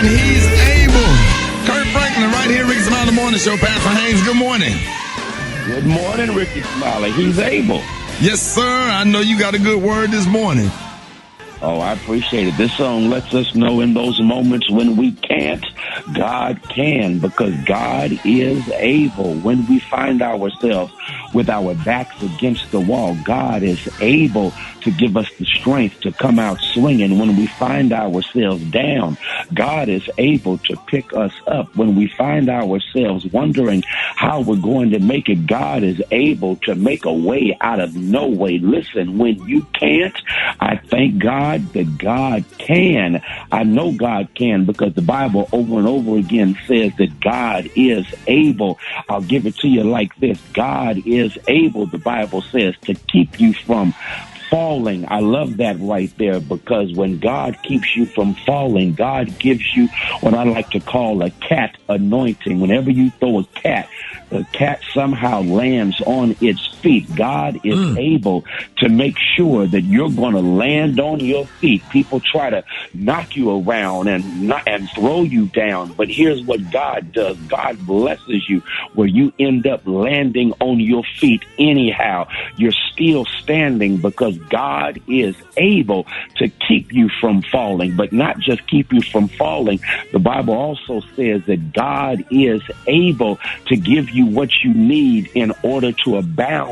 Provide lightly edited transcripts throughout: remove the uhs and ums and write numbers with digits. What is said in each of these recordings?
man, he's able. Kurt Franklin right here, Rickey Smiley Morning Show. Pastor Haynes, good morning. Good morning, Rickey Smiley. He's able. Yes, sir. I know you got a good word this morning. Oh, I appreciate it. This song lets us know in those moments when we can't, God can, because God is able. When we find ourselves with our backs against the wall, God is able to give us the strength to come out swinging. When we find ourselves down, God is able to pick us up. When we find ourselves wondering how we're going to make it, God is able to make a way out of no way. Listen, when you can't, I thank God that God can. I know God can because the Bible over and over again says that God is able. I'll give it to you like this. God is able, the Bible says, to keep you from falling. I love that right there, because when God keeps you from falling, God gives you what I like to call a cat anointing. Whenever you throw a cat, the cat somehow lands on its feet. God is able to make sure that you're going to land on your feet. People try to knock you around and throw you down, but here's what God does. God blesses you where you end up landing on your feet anyhow. You're still standing because God is able to keep you from falling, but not just keep you from falling. The Bible also says that God is able to give you what you need in order to abound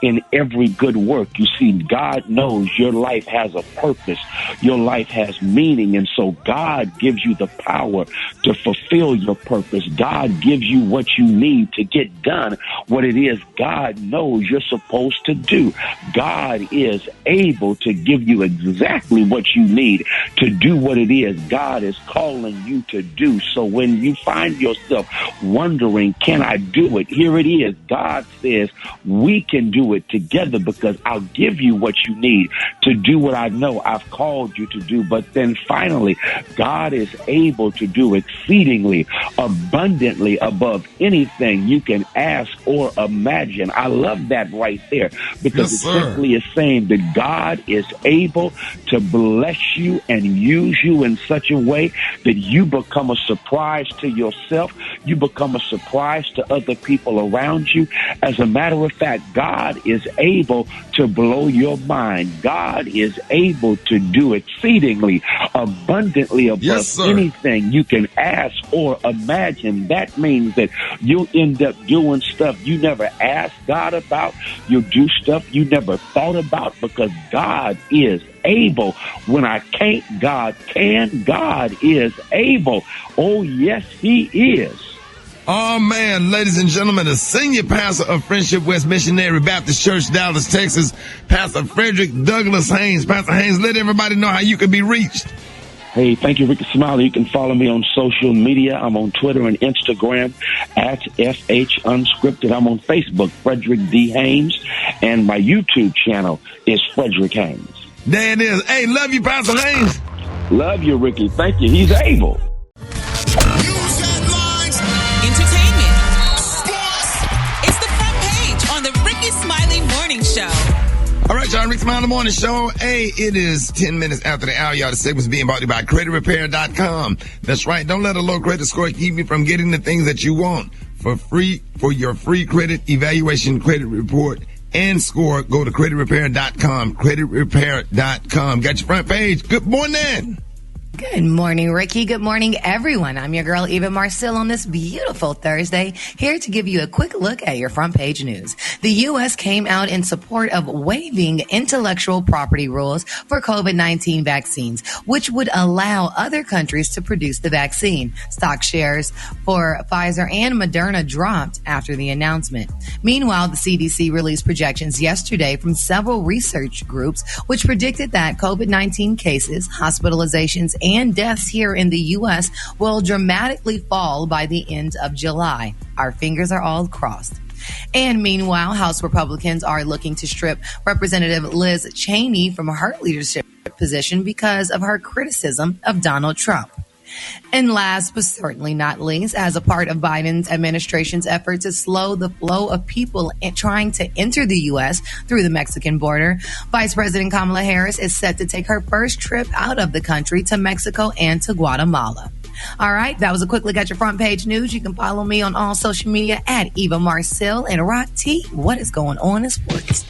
in every good work. You see, God knows your life has a purpose. Your life has meaning, and so God gives you the power to fulfill your purpose. God gives you what you need to get done what it is God knows you're supposed to do. God is able to give you exactly what you need to do what it is God is calling you to do. So when you find yourself wondering, can I do it? Here it is. God says we can do it together because I'll give you what you need to do what I know I've called you to do. But then finally, God is able to do exceedingly abundantly above anything you can ask or imagine. I love that right there, because it simply is saying that God is able to bless you and use you in such a way that you become a surprise to yourself. You become a surprise to other people around you. As a matter of fact, God is able to blow your mind. God is able to do exceedingly abundantly above anything you can ask or imagine. That means that you'll end up doing stuff you never asked God about. You'll do stuff you never thought about, because God is able. When I can't, God can. God is able. Oh, yes, He is. Oh, man, ladies and gentlemen, the senior pastor of Friendship West Missionary Baptist Church, Dallas, Texas, Pastor Frederick Douglass Haynes. Pastor Haynes, let everybody know how you can be reached. Hey, thank you, Rickey Smiley. You can follow me on social media. I'm on Twitter and Instagram at FH Unscripted. I'm on Facebook, Frederick D. Haynes, and my YouTube channel is Frederick Haynes. There it is. Hey, love you, Pastor Haynes. Love you, Rickey. Thank you. He's able. News headlines, entertainment, sports. It's the front page on the Rickey Smiley Morning Show. All right, y'all, Rickey Smiley Morning Show. Hey, it is 10 minutes after the hour, y'all. The segment's being brought to you by CreditRepair.com. That's right. Don't let a low credit score keep you from getting the things that you want. For your free credit evaluation, credit report, and score, go to CreditRepair.com. CreditRepair.com. Got your front page. Good morning. Good morning, Rickey. Good morning, everyone. I'm your girl, Eva Marcel, on this beautiful Thursday, here to give you a quick look at your front page news. The U.S. came out in support of waiving intellectual property rules for COVID-19 vaccines, which would allow other countries to produce the vaccine. Stock shares for Pfizer and Moderna dropped after the announcement. Meanwhile, the CDC released projections yesterday from several research groups, which predicted that COVID-19 cases, hospitalizations, and deaths here in the U.S. will dramatically fall by the end of July. Our fingers are all crossed. And meanwhile, House Republicans are looking to strip Representative Liz Cheney from her leadership position because of her criticism of Donald Trump. And last but certainly not least, as a part of Biden's administration's effort to slow the flow of people trying to enter the U.S. through the Mexican border, Vice President Kamala Harris is set to take her first trip out of the country to Mexico and to Guatemala. All right, that was a quick look at your front page news. You can follow me on all social media at Eva Marcel. And Rock T, what is going on in sports?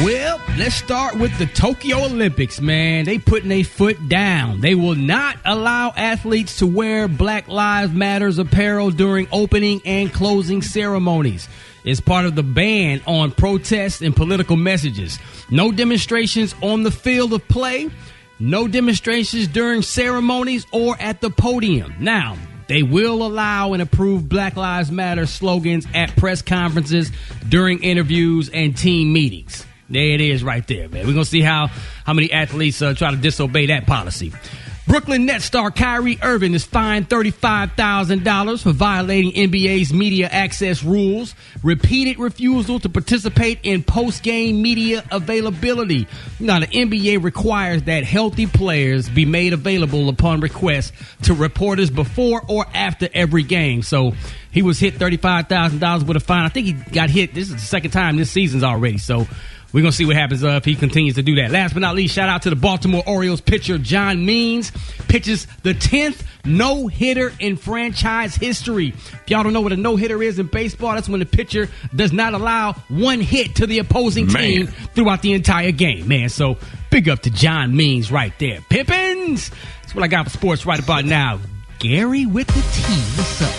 Well, let's start with the Tokyo Olympics, man. They putting their foot down. They will not allow athletes to wear Black Lives Matters apparel during opening and closing ceremonies. It's part of the ban on protests and political messages. No demonstrations on the field of play. No demonstrations during ceremonies or at the podium. Now, they will allow and approve Black Lives Matter slogans at press conferences, during interviews, and team meetings. There it is right there, man. We're going to see how many athletes try to disobey that policy. Brooklyn Nets star Kyrie Irving is fined $35,000 for violating NBA's media access rules, repeated refusal to participate in post-game media availability. Now, the NBA requires that healthy players be made available upon request to reporters before or after every game. So he was hit $35,000 with a fine. I think he got hit. This is the second time this season's already. So we're going to see what happens if he continues to do that. Last but not least, shout out to the Baltimore Orioles pitcher John Means. Pitches the 10th no-hitter in franchise history. If y'all don't know what a no-hitter is in baseball, that's when the pitcher does not allow one hit to the opposing team throughout the entire game, man. So big up to John Means right there. Pippins! That's what I got for sports right about now. Gary with the T. What's up?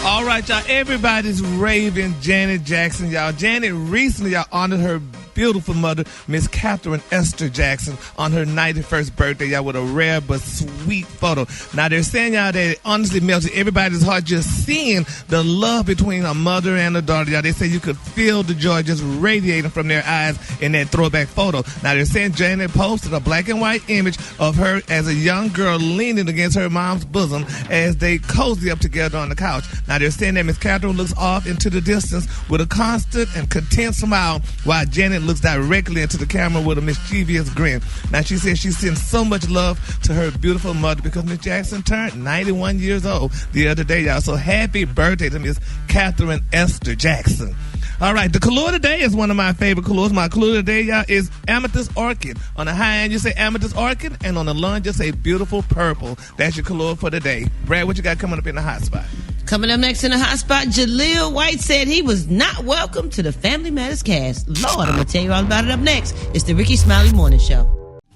All right, y'all. Everybody's raving Janet Jackson, y'all. Janet recently, y'all, honored her beautiful mother, Miss Catherine Esther Jackson, on her 91st birthday, y'all, with a rare but sweet photo. Now, they're saying, y'all, that it honestly melted everybody's heart just seeing the love between a mother and a daughter, y'all. They say you could feel the joy just radiating from their eyes in that throwback photo. Now, they're saying Janet posted a black and white image of her as a young girl leaning against her mom's bosom as they cozy up together on the couch. Now, they're saying that Miss Catherine looks off into the distance with a constant and content smile while Janet looks directly into the camera with a mischievous grin. Now, she says she sends so much love to her beautiful mother because Miss Jackson turned 91 years old the other day, y'all. So happy birthday to Miss Catherine Esther Jackson. All right, the color today is one of my favorite colors. My color today, y'all, is amethyst orchid. On the high end, you say amethyst orchid, and on the low end, you say beautiful purple. That's your color for today. Brad, what you got coming up in the hot spot? Coming up next in the hot spot, Jaleel White said he was not welcome to the Family Matters cast. Lord, I'm going to tell you all about it up next. It's the Rickey Smiley Morning Show.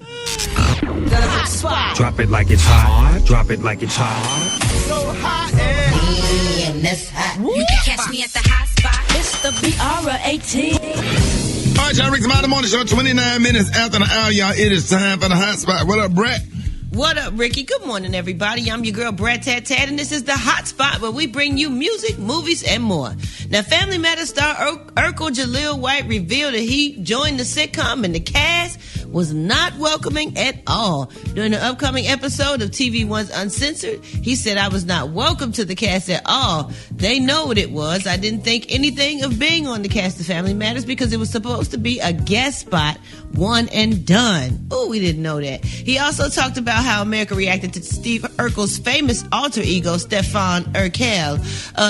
The hot spot. Drop it like it's hot. Drop it like it's hot. So hot and that's hot. you can catch me at the hot spot. It's the BR18. All right, y'all, Rickey Smiley Morning Show, 29 minutes after the hour, y'all. It is time for the hot spot. What up, Brett? What up, Ricky? Good morning, everybody. I'm your girl, Brad Tat Tat, and this is the Hot Spot, where we bring you music, movies, and more. Now, Family Matters star Urkel Jaleel White revealed that he joined the sitcom, and the cast was not welcoming at all. During the upcoming episode of TV One's Uncensored, he said, "I was not welcome to the cast at all. They know what it was. I didn't think anything of being on the cast of Family Matters because it was supposed to be a guest spot, one and done." Oh, we didn't know that. He also talked about how America reacted to Steve Urkel's famous alter ego, Stefan Urkel,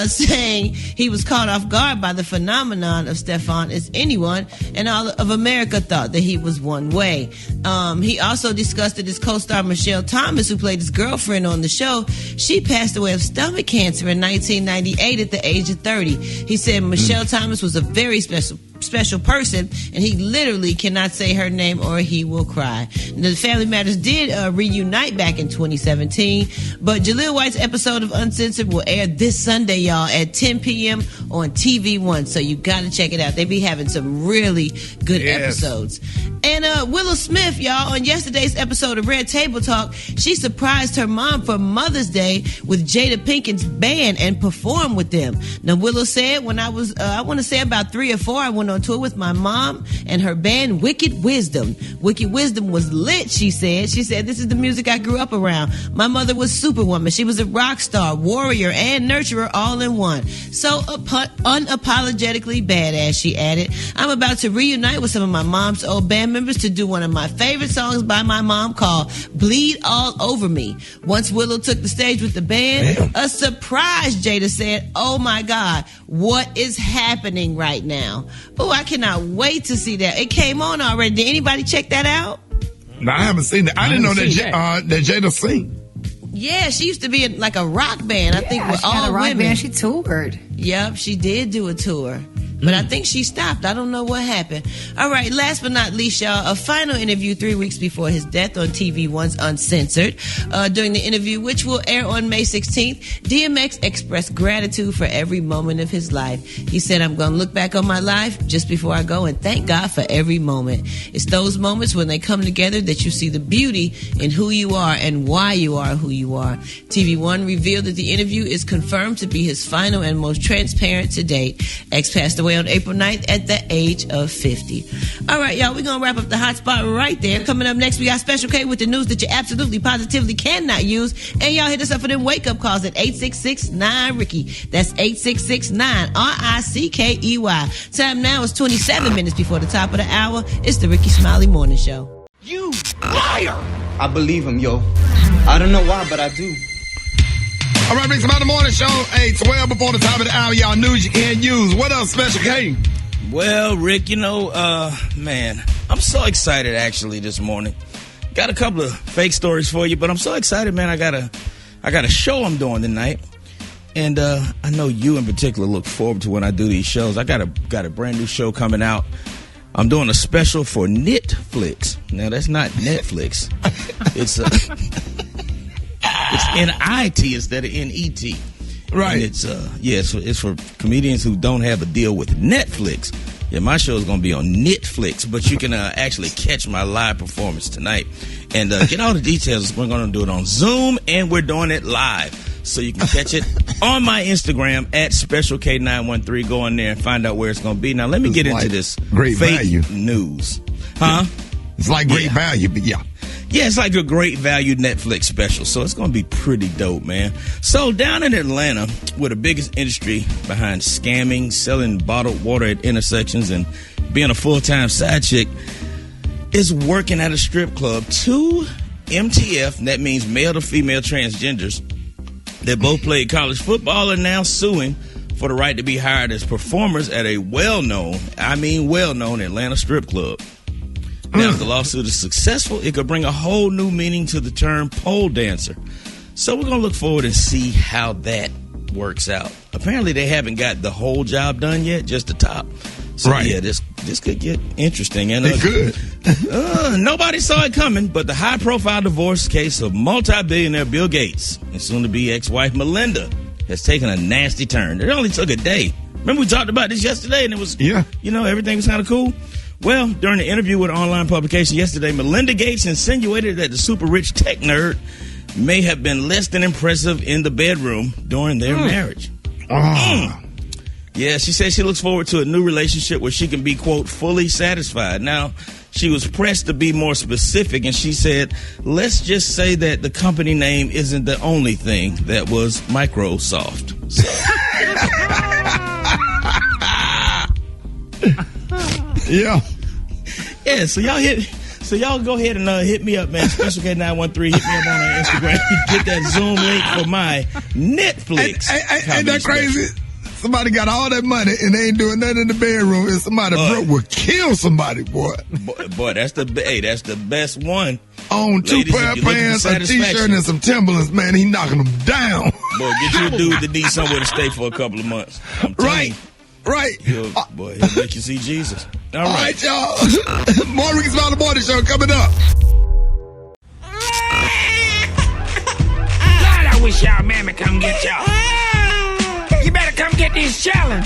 saying he was caught off guard by the phenomenon of Stefan as anyone, and all of America thought that he was one way. He also discussed that his co-star Michelle Thomas, who played his girlfriend on the show, she passed away of stomach cancer in 1998 at the age of 30. He said Michelle Thomas was a very special person, and he literally cannot say her name or he will cry. The Family Matters did reunite back in 2017, but Jaleel White's episode of Uncensored will air this Sunday, y'all, at 10 p.m. on TV One, so you gotta check it out. They be having some really good episodes. And Willow Smith, y'all, on yesterday's episode of Red Table Talk, she surprised her mom for Mother's Day with Jada Pinkett's band and performed with them. Now, Willow said, when I was, I want to say about 3 or 4, I went on tour with my mom and her band, Wicked Wisdom. Wicked Wisdom was lit, she said. She said, "This is the music I grew up around. My mother was Superwoman. She was a rock star, warrior, and nurturer all in one. So unapologetically badass," she added. "I'm about to reunite with some of my mom's old band members to do one of my favorite songs by my mom called Bleed All Over Me." Once Willow took the stage with the band, a surprise, Jada said, "Oh my God, what is happening right now?" Oh, I cannot wait to see that. It came on already. Did anybody check that out? No, I haven't seen that. I didn't know that Jada sing. Yeah, she used to be in like a rock band, I think, with she had all a rock women. band. She toured. Yep, she did do a tour. But I think she stopped. I don't know what happened. All right, last but not least, y'all, a final interview 3 weeks before his death on TV One's Uncensored. During the interview, which will air on May 16th, DMX expressed gratitude for every moment of his life. He said, I'm going to look back on my life just before I go and thank God for every moment. It's those moments when they come together that you see the beauty in who you are and why you are who you are. TV One revealed that the interview is confirmed to be his final and most transparent to date. X passed away on April 9th at the age of 50. All right, y'all, we're going to wrap up the hot spot right there. Coming up next, we got Special K with the news that you absolutely, positively cannot use. And y'all hit us up for them wake-up calls at 866-9-RICKEY. That's 866-9-RICKEY. Time now is 27 minutes before the top of the hour. It's the Rickey Smiley Morning Show. You liar! I believe him, yo. I don't know why, but I do. All right, Rickey Smiley Morning Show. Hey, 12 before the top of the hour, y'all news you can't use. What else, Special K? Well, Rick, man, I'm so excited actually this morning. Got a couple of fake stories for you, but I'm so excited, man. I got a show I'm doing tonight. And I know you in particular look forward to when I do these shows. I got a brand new show coming out. I'm doing a special for Netflix. Now, that's not Netflix. It's N-I-T instead of N-E-T. Right. And it's for comedians who don't have a deal with Netflix. Yeah, my show is going to be on Netflix, but you can actually catch my live performance tonight. And get all the details. We're going to do it on Zoom, and we're doing it live. So you can catch it on my Instagram at SpecialK913. Go on there and find out where it's going to be. Now, let me get into this great fake value news. Huh? It's like great value, but yeah. Yeah, it's like a great value Netflix special, so it's going to be pretty dope, man. So down in Atlanta, where the biggest industry behind scamming, selling bottled water at intersections, and being a full-time side chick, is working at a strip club. 2 MTF, and that means male to female transgenders, that both played college football are now suing for the right to be hired as performers at a well-known Atlanta strip club. Now, if the lawsuit is successful, it could bring a whole new meaning to the term pole dancer. So we're going to look forward and see how that works out. Apparently, they haven't got the whole job done yet, just the top. So, right. Yeah, this could get interesting. And it could. Nobody saw it coming, but the high-profile divorce case of multi-billionaire Bill Gates and soon-to-be ex-wife Melinda has taken a nasty turn. It only took a day. Remember we talked about this yesterday, and it was, everything was kind of cool? Well, during the interview with an online publication yesterday, Melinda Gates insinuated that the super-rich tech nerd may have been less than impressive in the bedroom during their marriage. Yeah, she said she looks forward to a new relationship where she can be, quote, fully satisfied. Now, she was pressed to be more specific, and she said, let's just say that the company name isn't the only thing that was Microsoft. So. Yeah. Yeah, so y'all go ahead and hit me up, man. Special K913, hit me up on Instagram. Get that Zoom link for my Netflix. Ain't that crazy? Somebody got all that money and they ain't doing nothing in the bedroom, and somebody broke will kill somebody, boy. Boy, that's the best one. On 2 pair of pants, a t-shirt, and some Timberlands, man, he knocking them down. Boy, get you a dude that needs somewhere to stay for a couple of months. Right. Boy, he'll make you see Jesus. All right, y'all. More Rickey Smiley Morning Show coming up. God, I wish y'all mammy come get y'all. You better come get this challenge.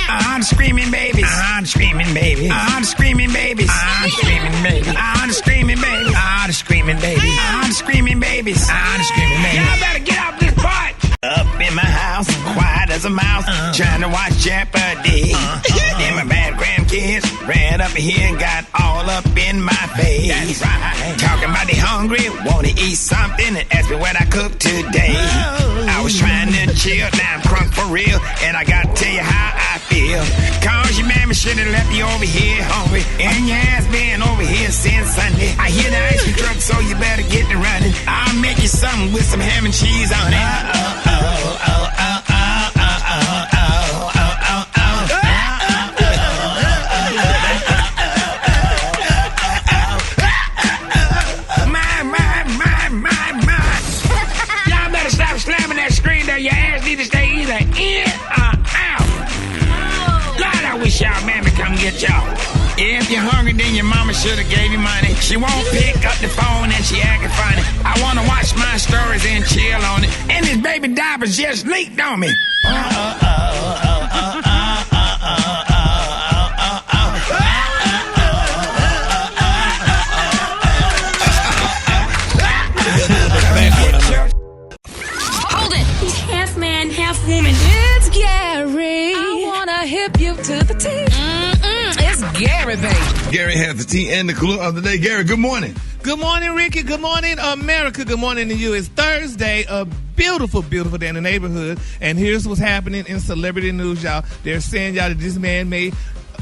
I'm screaming babies. I'm screaming babies. I'm screaming babies. I'm screaming babies. I'm screaming babies. I'm screaming babies. I'm screaming babies. I'm screaming babies. Y'all better get off this part. Up in my house, quiet as a mouse, trying to watch Jeopardy. Then my bad grandkids ran up here and got all up in my face. That's right. Talking about they hungry, want to eat something, and ask me what I cooked today. I was trying to chill, now I'm crunk for real, and I gotta tell you how I feel. Cause your mammy should have left you over here hungry, and your ass been over here since Sunday. I hear the ice cream truck, so you better get to running. I'll make you something with some ham and cheese on it. should've gave you money. She won't pick up the phone and she acting funny. I wanna watch my stories and chill on it. And this baby diapers just leaked on me. Hold it. He's half man, half woman. It's Gary. I wanna hip you to the T. It's Gary, baby. Gary has the tea and the clue of the day. Gary, good morning. Good morning, Ricky. Good morning, America. Good morning to you. It's Thursday, a beautiful, beautiful day in the neighborhood. And here's what's happening in celebrity news, y'all. They're saying, y'all, that this man made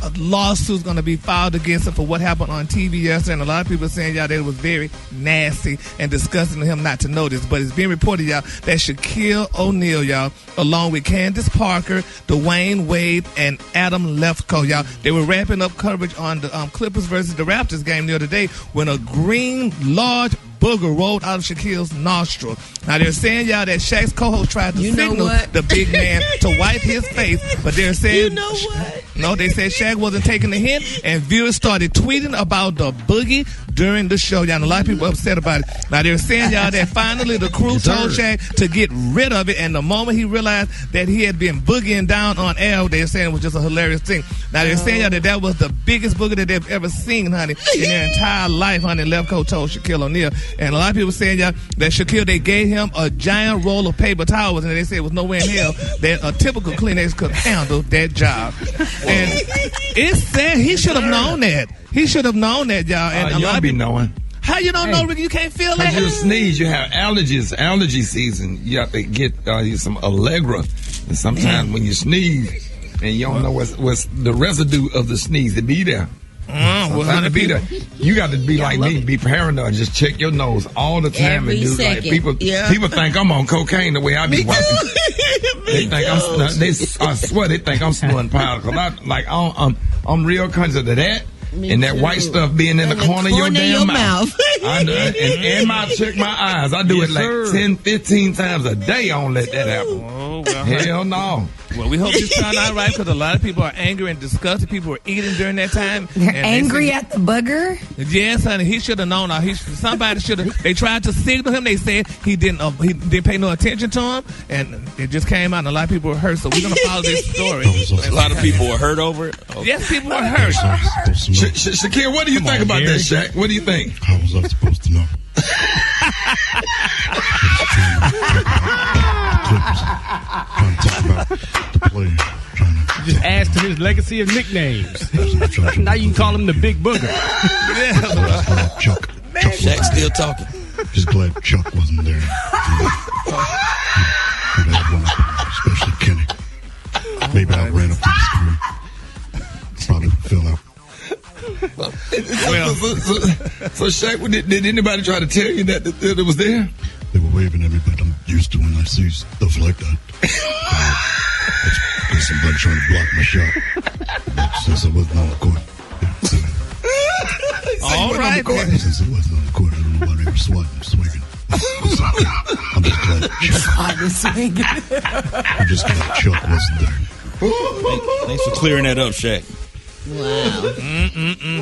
a lawsuit's going to be filed against him for what happened on TV yesterday. And a lot of people are saying, y'all, that it was very nasty and disgusting to him not to know this. But it's being reported, y'all, that Shaquille O'Neal, y'all, along with Candace Parker, Dwayne Wade, and Adam Lefkoe, y'all, they were wrapping up coverage on the Clippers versus the Raptors game the other day when a green, large booger rolled out of Shaquille's nostril. Now, they're saying, y'all, that Shaq's co-host tried to signal the big man to wipe his face, but they're saying... You know what? No, they said Shaq wasn't taking the hint, and viewers started tweeting about the boogie during the show, y'all. And a lot of people upset about it. Now, they're saying, y'all, that finally the crew told Shaq to get rid of it, and the moment he realized that he had been boogieing down on air, they're saying it was just a hilarious thing. Now, they're saying, y'all, that that was the biggest boogie that they've ever seen, honey, in their entire life, honey. Lefkoe told Shaquille O'Neal. And a lot of people saying, y'all, that Shaquille, they gave him a giant roll of paper towels, and they said it was nowhere in hell that a typical Kleenex could handle that job. And it's sad. He should have known that. He should have known that, y'all. And a lot of people knowing. How you don't know, Ricky? You can't feel that? When you sneeze, you have allergies. Allergy season. You have to get some Allegra. And sometimes when you sneeze and you don't know what's the residue of the sneeze, it be there. You got to be like me, be paranoid. Just check your nose all the time. Every and do second. Like people think I'm on cocaine the way I be walking. They think I swear they think I'm snorting powder because I'm real conscious of that. And that white stuff being in the corner of your damn mouth. I do it. And I check my eyes. I do it like 10, 15 times a day. I don't let that happen. Oh, well, hell no. Well, we hope this turned out right because a lot of people are angry and disgusted. People were eating during that time. They're angry at the booger? Yes, honey. He should have known. Somebody should have. They tried to signal him. They said he didn't pay no attention to him. And it just came out and a lot of people were hurt. So we're going to follow this story. A lot of people were hurt over it? Okay. Yes, people were hurt. Shakir, what do you think about that, Shaq? What do you think? How was I supposed to know? Trying to talk about the player. Just add to his legacy of nicknames. Now you can call him the Big Booger. Chuck. Shaq's still talking. Just glad Chuck wasn't there. Especially Kenny. Maybe I ran up to the screen. Probably fell out. So Shaq, did anybody try to tell you that it was there? They were waving at me, but I'm used to when I see stuff like that. That's because somebody trying to block my shot. But since I wasn't on the court. All right. Since it wasn't on the court, I don't know why they were swinging. I'm just glad Chuck wasn't there. Thanks for clearing that up, Shaq. Wow.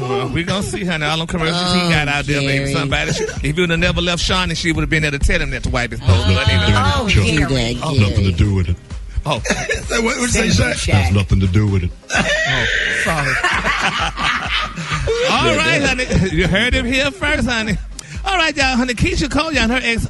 Well, we're going to see, honey. All them commercials he got out there, maybe somebody. If he would have never left Sean, and she would have been there to tell him that to wipe his nose. Nothing to do with it. Oh. What you say, Shaq? Has nothing to do with it. Oh, sorry. All right, honey. You heard him here first, honey. All right, y'all, honey. Keisha Cole, y'all, and her ex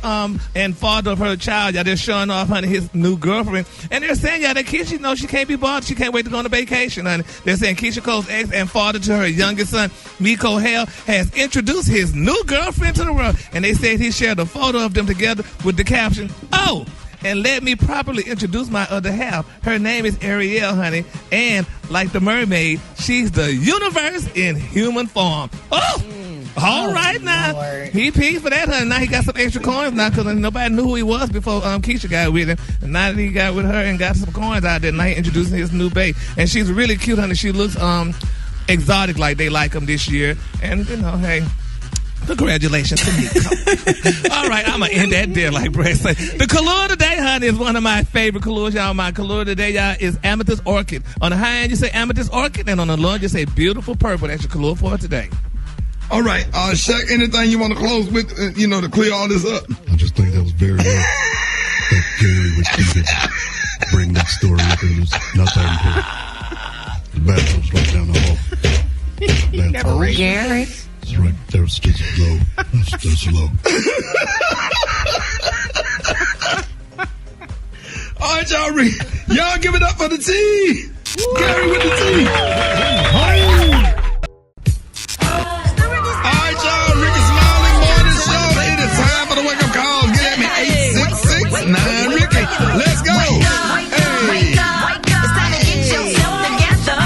and father of her child, y'all, they're showing off, honey, his new girlfriend. And they're saying, y'all, that Keisha knows she can't be bothered. She can't wait to go on a vacation, honey. They're saying Keisha Cole's ex and father to her youngest son, Miko Hale, has introduced his new girlfriend to the world. And they said he shared a photo of them together with the caption, "Oh, and let me properly introduce my other half. Her name is Ariel, honey. And like the mermaid, she's the universe in human form." Oh! All right, now. Lord. He peed for that, honey. Now he got some extra coins now because nobody knew who he was before Keisha got with him. And now that he got with her and got some coins out there, now he introducing his new babe. And she's really cute, honey. She looks exotic like they like him this year. And, you know, hey, congratulations to me. All right, I'm going to end that there like Brett said. The color today, honey, is one of my favorite colors, y'all. My color today, y'all, is amethyst orchid. On the high end, you say amethyst orchid, and on the low end, you say beautiful purple. That's your color for today. All right, Shaq, anything you want to close with, to clear all this up? I just think that was very well that Gary would bring that story up. It was not that important. The bathroom's right down the hall. Gary? It's right there. It's just low. That's low. All right, y'all give it up for the T. Gary with the T. All right, y'all. Rickey Smiley Morning Show. It is time for the wake up calls. Get at me 866-9 Rickey. Let's go. Hey. It's time to get yourself together.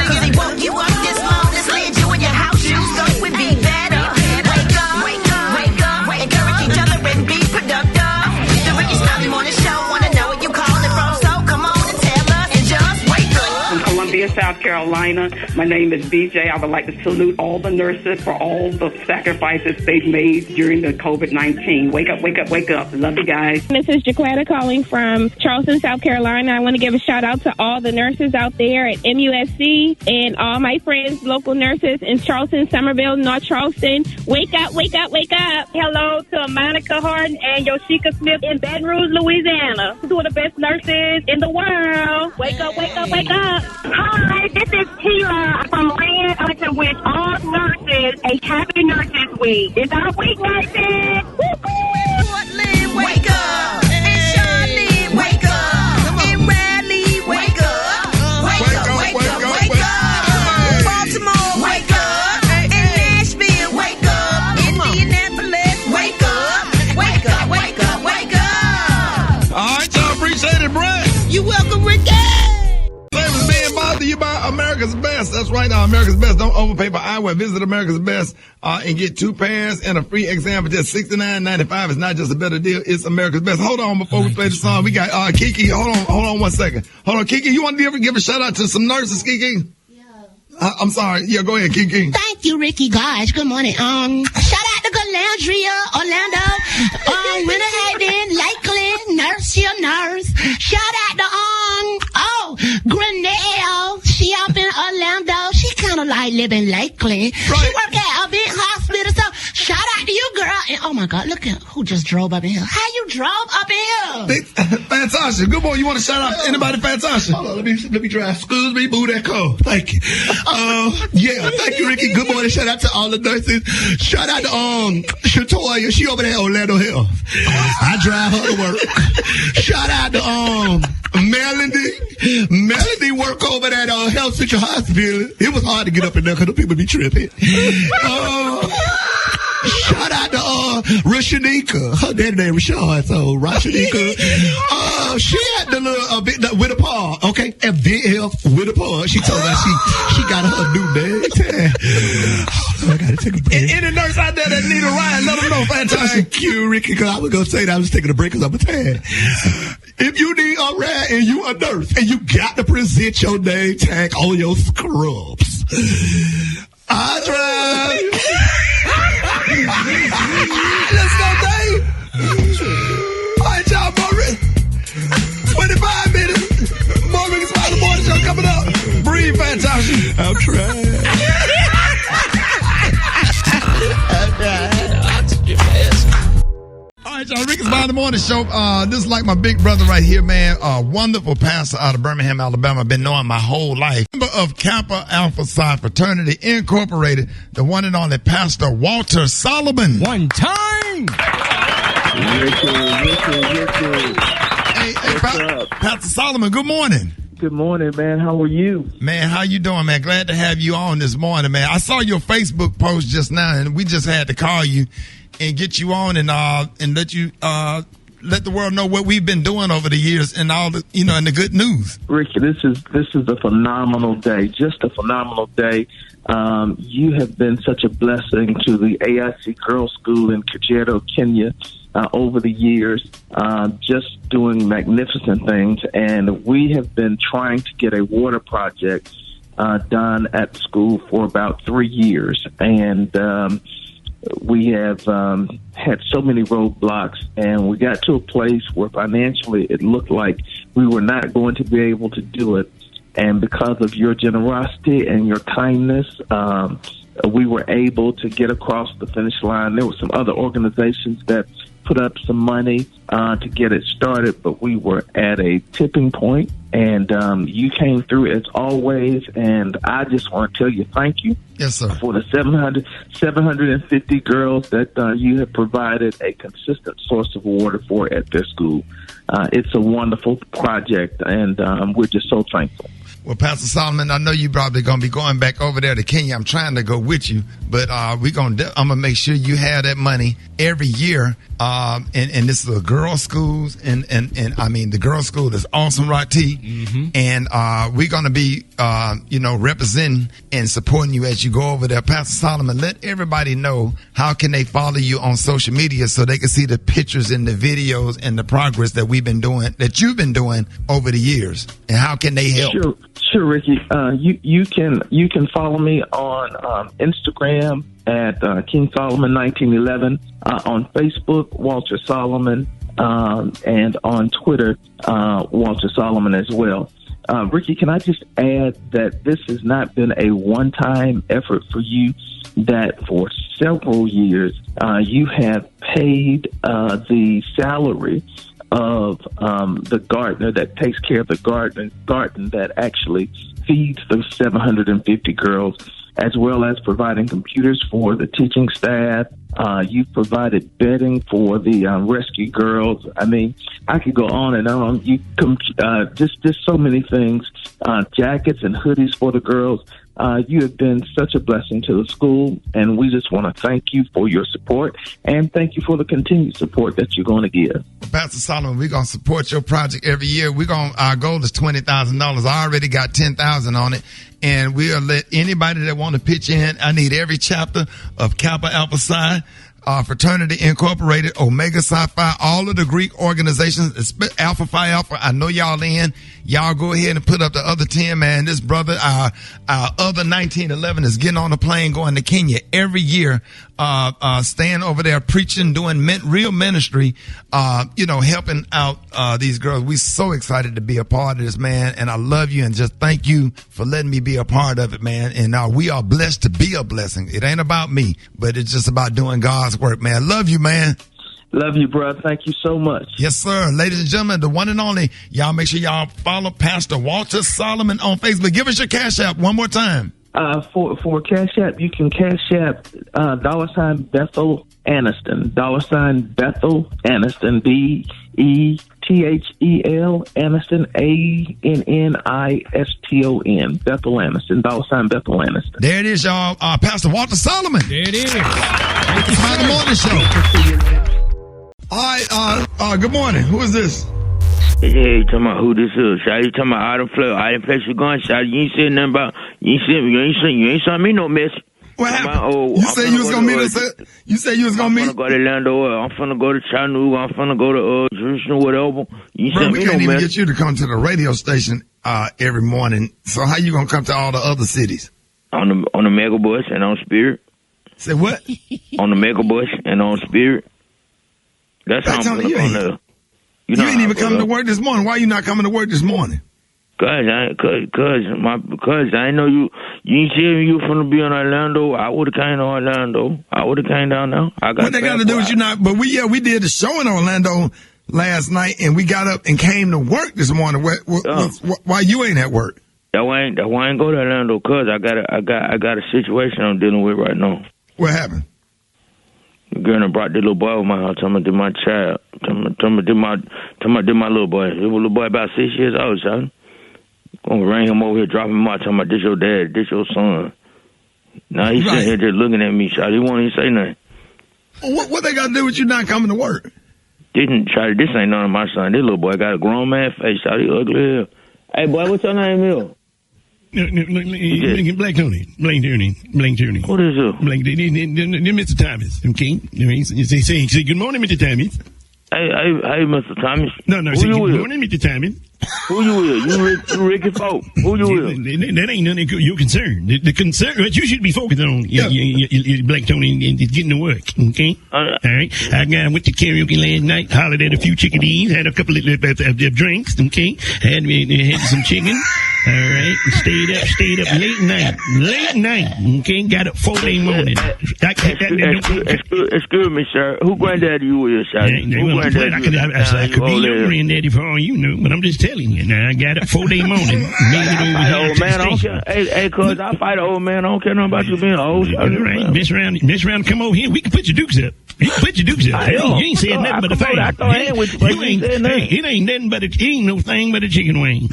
Cause he woke you up this morning, slid you in your house shoes, so we be better. Wake up, encourage each other and be productive. The Rickey Smiley Morning Show, wanna know where you calling from, so come on and tell us and just wake up. From Columbia, South Carolina. My name is BJ. I would like to salute all the nurses for all the sacrifices they've made during the COVID-19. Wake up, wake up, wake up. Love you guys. This is Jaquetta calling from Charleston, South Carolina. I want to give a shout out to all the nurses out there at MUSC and all my friends, local nurses in Charleston, Somerville, North Charleston. Wake up, wake up, wake up. Hello to Monica Harden and Yoshika Smith in Baton Rouge, Louisiana. Two of the best nurses in the world. Wake up, wake up, wake up. Hi, this is Tila from Land. I want to wish all nurses a happy Nurses Week. It's our week, nurses. Portland, wake up. And Charlotte, wake up. And Raleigh, wake up. Wake up, wake up, wake up. Baltimore, wake up. And Nashville, wake up. Indianapolis, wake up. Wake up, wake up, wake up. All right, y'all. Appreciate it, Brett. You welcome, Ricky. Famous being brought to you by America's Best. That's right, now America's Best. Don't overpay for eyewear. Visit America's Best and get 2 pairs and a free exam for just $69.95. It's not just a better deal. It's America's Best. Hold on before we play the song. We got Kiki. Hold on 1 second. Hold on, Kiki. You want to give a shout out to some nurses, Kiki? I'm sorry. Yeah, go ahead, Kiki. Thank you, Ricky. Gosh, good morning. Shout out to Galandria, Orlando, Winter Haven, Lakeland, Nurse, your nurse. Shout out to Grenelle. She up in Orlando. She kind of like live in Lakeland. Right. She work at a big hospital. So shout out to you, girl. And oh my God, look at who just drove up in here. How you drove up in here? Fantastic. Good boy. You want to shout out to anybody? Fantastic. Hold on, let me drive. Excuse me, boo that car. Thank you. Thank you, Ricky. Good morning. Shout out to all the nurses. Shout out to Shatoya. She over there at Orlando Health. I drive her to work. Shout out to Melody. Melody work over at Health Central Hospital. It was hard to get up in there because the people be tripping. Shout out to Rashanika. Her daddy name Rashad, so Rashanika. She had the little with a paw, okay? Event Health with a paw. She told us she got her new bag. I gotta take a break. Any nurse out there that need a ride, let them know. Fantastic. Thank you, Ricky. Cause I was gonna say that I was taking a break because I'm a tad. If you need a ride and you a nurse and you got to present your name tag on your scrubs, I drive. Let's go, Dave. All right, y'all, Maury. 25 minutes. More Rickey Smiley Morning Show coming up. Breathe, fantastic. I'm trying. All right, y'all. Rickey Smiley Morning Show. This is like my big brother right here, man. Wonderful pastor out of Birmingham, Alabama. Been knowing my whole life. Member of Kappa Alpha Psi Fraternity Incorporated, the one and only Pastor Walter Solomon. One time. Hey, Pastor Solomon, good morning. Good morning, man. How are you? Man, how you doing, man? Glad to have you on this morning, man. I saw your Facebook post just now, and we just had to call you and get you on and let you let the world know what we've been doing over the years and all the and the good news. Ricky, this is a phenomenal day. Just a phenomenal day. You have been such a blessing to the AIC Girls School in Kajiado, Kenya, over the years, just doing magnificent things. And we have been trying to get a water project done at the school for about 3 years. And we have had so many roadblocks, and we got to a place where financially it looked like we were not going to be able to do it. And because of your generosity and your kindness, we were able to get across the finish line. There were some other organizations that put up some money to get it started, but we were at a tipping point, and you came through as always, and I just want to tell you thank you. Yes, sir. For the 750 girls that you have provided a consistent source of water for at their school. It's a wonderful project, and we're just so thankful. Well, Pastor Solomon, I know you probably going to be going back over there to Kenya. I'm trying to go with you, but I'm going to make sure you have that money every year. And this is the girls' schools, and I mean, the girls' school is awesome, right, T? Mm-hmm. And we're going to be, representing and supporting you as you go over there. Pastor Solomon, let everybody know how can they follow you on social media so they can see the pictures and the videos and the progress that you've been doing over the years, and how can they help? Sure, Ricky. You can follow me on Instagram at King Solomon 1911, on Facebook Walter Solomon, and on Twitter Walter Solomon as well. Ricky, can I just add that this has not been a one-time effort for you? That for several years you have paid the salary of the gardener that takes care of the garden that actually feeds those 750 girls, as well as providing computers for the teaching staff. You've provided bedding for the rescue girls. I mean, I could go on and on. Just so many things. Jackets and hoodies for the girls. You have been such a blessing to the school, and we just want to thank you for your support, and thank you for the continued support that you're going to give. Pastor Solomon, we're going to support your project every year. Our goal is $20,000. I already got $10,000 on it, and we'll let anybody that want to pitch in. I need every chapter of Kappa Alpha Psi, Fraternity Incorporated, Omega Psi Phi, all of the Greek organizations, Alpha Phi Alpha. I know y'all in. Y'all go ahead and put up the other 10, man. This brother, our other 1911 is getting on a plane going to Kenya every year, staying over there preaching, doing real ministry, helping out these girls. We're so excited to be a part of this, man. And I love you, and just thank you for letting me be a part of it, man. And we are blessed to be a blessing. It ain't about me, but it's just about doing God's work, man. Love you, man. Love you, bro. Thank you so much. Yes, sir. Ladies and gentlemen, the one and only, y'all make sure y'all follow Pastor Walter Solomon on Facebook. Give us your Cash App one more time. For Cash App, you can Cash App $ Bethel Aniston. $ Bethel Aniston. BETHEL Aniston. ANNISTON. Bethel Aniston. $ Bethel Aniston. There it is, y'all. Pastor Walter Solomon. There it is. Rickey Smiley Morning Show. All right, good morning. Who is this? Hey, you talking about who this is? Shawty, you talking about Item Place you going, Shawty. You ain't saying nothing about, you ain't sent me no message. What happened? You said you was going to meet us at, you said you was going to meet? I'm finna go to Orlando, I'm finna go to Chattanooga, I'm finna go to Jerusalem, whatever. You Bro, sent we me can't no even message. get you to come to the radio station every morning. So how you going to come to all the other cities? On the mega bus and on Spirit. Say what? On the mega bus and on Spirit. That's how I'm gonna come there. You ain't even coming to work this morning. Why you not coming to work this morning? Cause I ain't know you ain't saying you finna be in Orlando. I would've came to Orlando. I would've came down there. What they got to do with you not? But we did a show in Orlando last night, and we got up and came to work this morning. Why you ain't at work? That why I ain't go to Orlando. Cause I got a situation I'm dealing with right now. What happened? The girl that brought the little boy over my house. Talking about my child. Talking about my little boy. This little boy about 6 years old, son. Gonna bring him over here, drop him out. Talking about this your dad, this your son. Now he's sitting here just looking at me, shot. He won't even say nothing. What they got to do with you not coming to work? This ain't none of my son. This little boy got a grown man face, shot. He ugly as hell. Hey, boy, what's your name, Bill? Black Tony. What is it? Mr. Thomas. Okay. Say good morning, Mr. Thomas. Hey, Mr. Thomas. No. Say good morning, Mr. Thomas. Who you with? You Ricky folk. Who you with? That ain't none of your concern. The concern, what you should be focused on, Black Tony, is getting to work. Okay. All right. I went to karaoke last night, hollered at a few chickadees, had a couple of drinks. Okay. Had some chicken. All right. Stayed up late night. Okay. Got up 4 day morning. Excuse me, sir. Who granddaddy you is, sir? I could be your granddaddy for all you know, but I'm just telling you. Now, I got up 4 day morning. Made it over here to the station. Hey, cuz, I fight an old man. I don't care nothing about you being old. All right. Mess around, come over here. We can put your dukes up. You ain't saying nothing but a thing. It ain't nothing but no thing but a chicken wing. You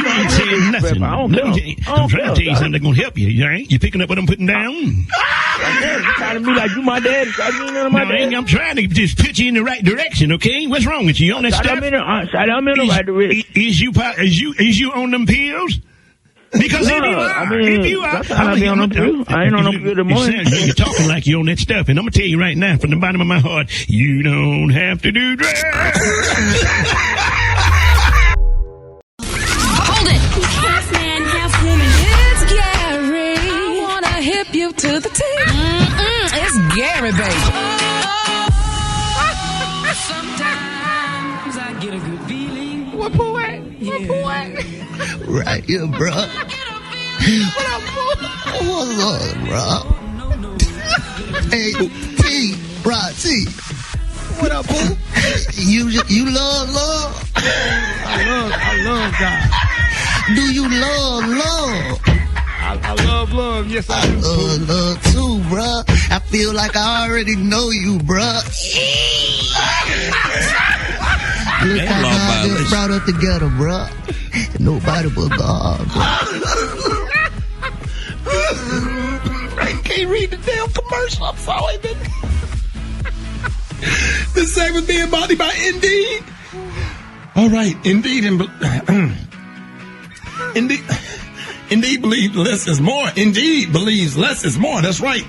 ain't saying nothing. I'm trying to tell you something that's gonna help you. You ain't? You picking up what I'm putting down? You trying to be like you my dad. I'm trying to just put you in the right direction. Okay, what's wrong with you? You on that stuff? I'm in the right direction. Is you on them pills? Because if you are, I ain't on them pills the morning. You're talking like you're on that stuff, and I'm gonna tell you right now, from the bottom of my heart, you don't have to do drugs. Hold it. Half man, half woman. It's Gary. I wanna hip you to the T. It's Gary, baby. Sometimes I get a good feeling. What boy? Right here, bro. What up, bro? What's up, bro? Hey, T, right, T. What up, boo? You love love? I love God. Do you love love? I love love. Yes, I do. Love too, bruh. I feel like I already know you, bruh. Look how God just brought us together, bruh. Nobody but God, bruh. I can't read the damn commercial. I'm sorry, baby. This segment being bought by Indeed. All right, Indeed Indeed believes less is more. Indeed believes less is more. That's right.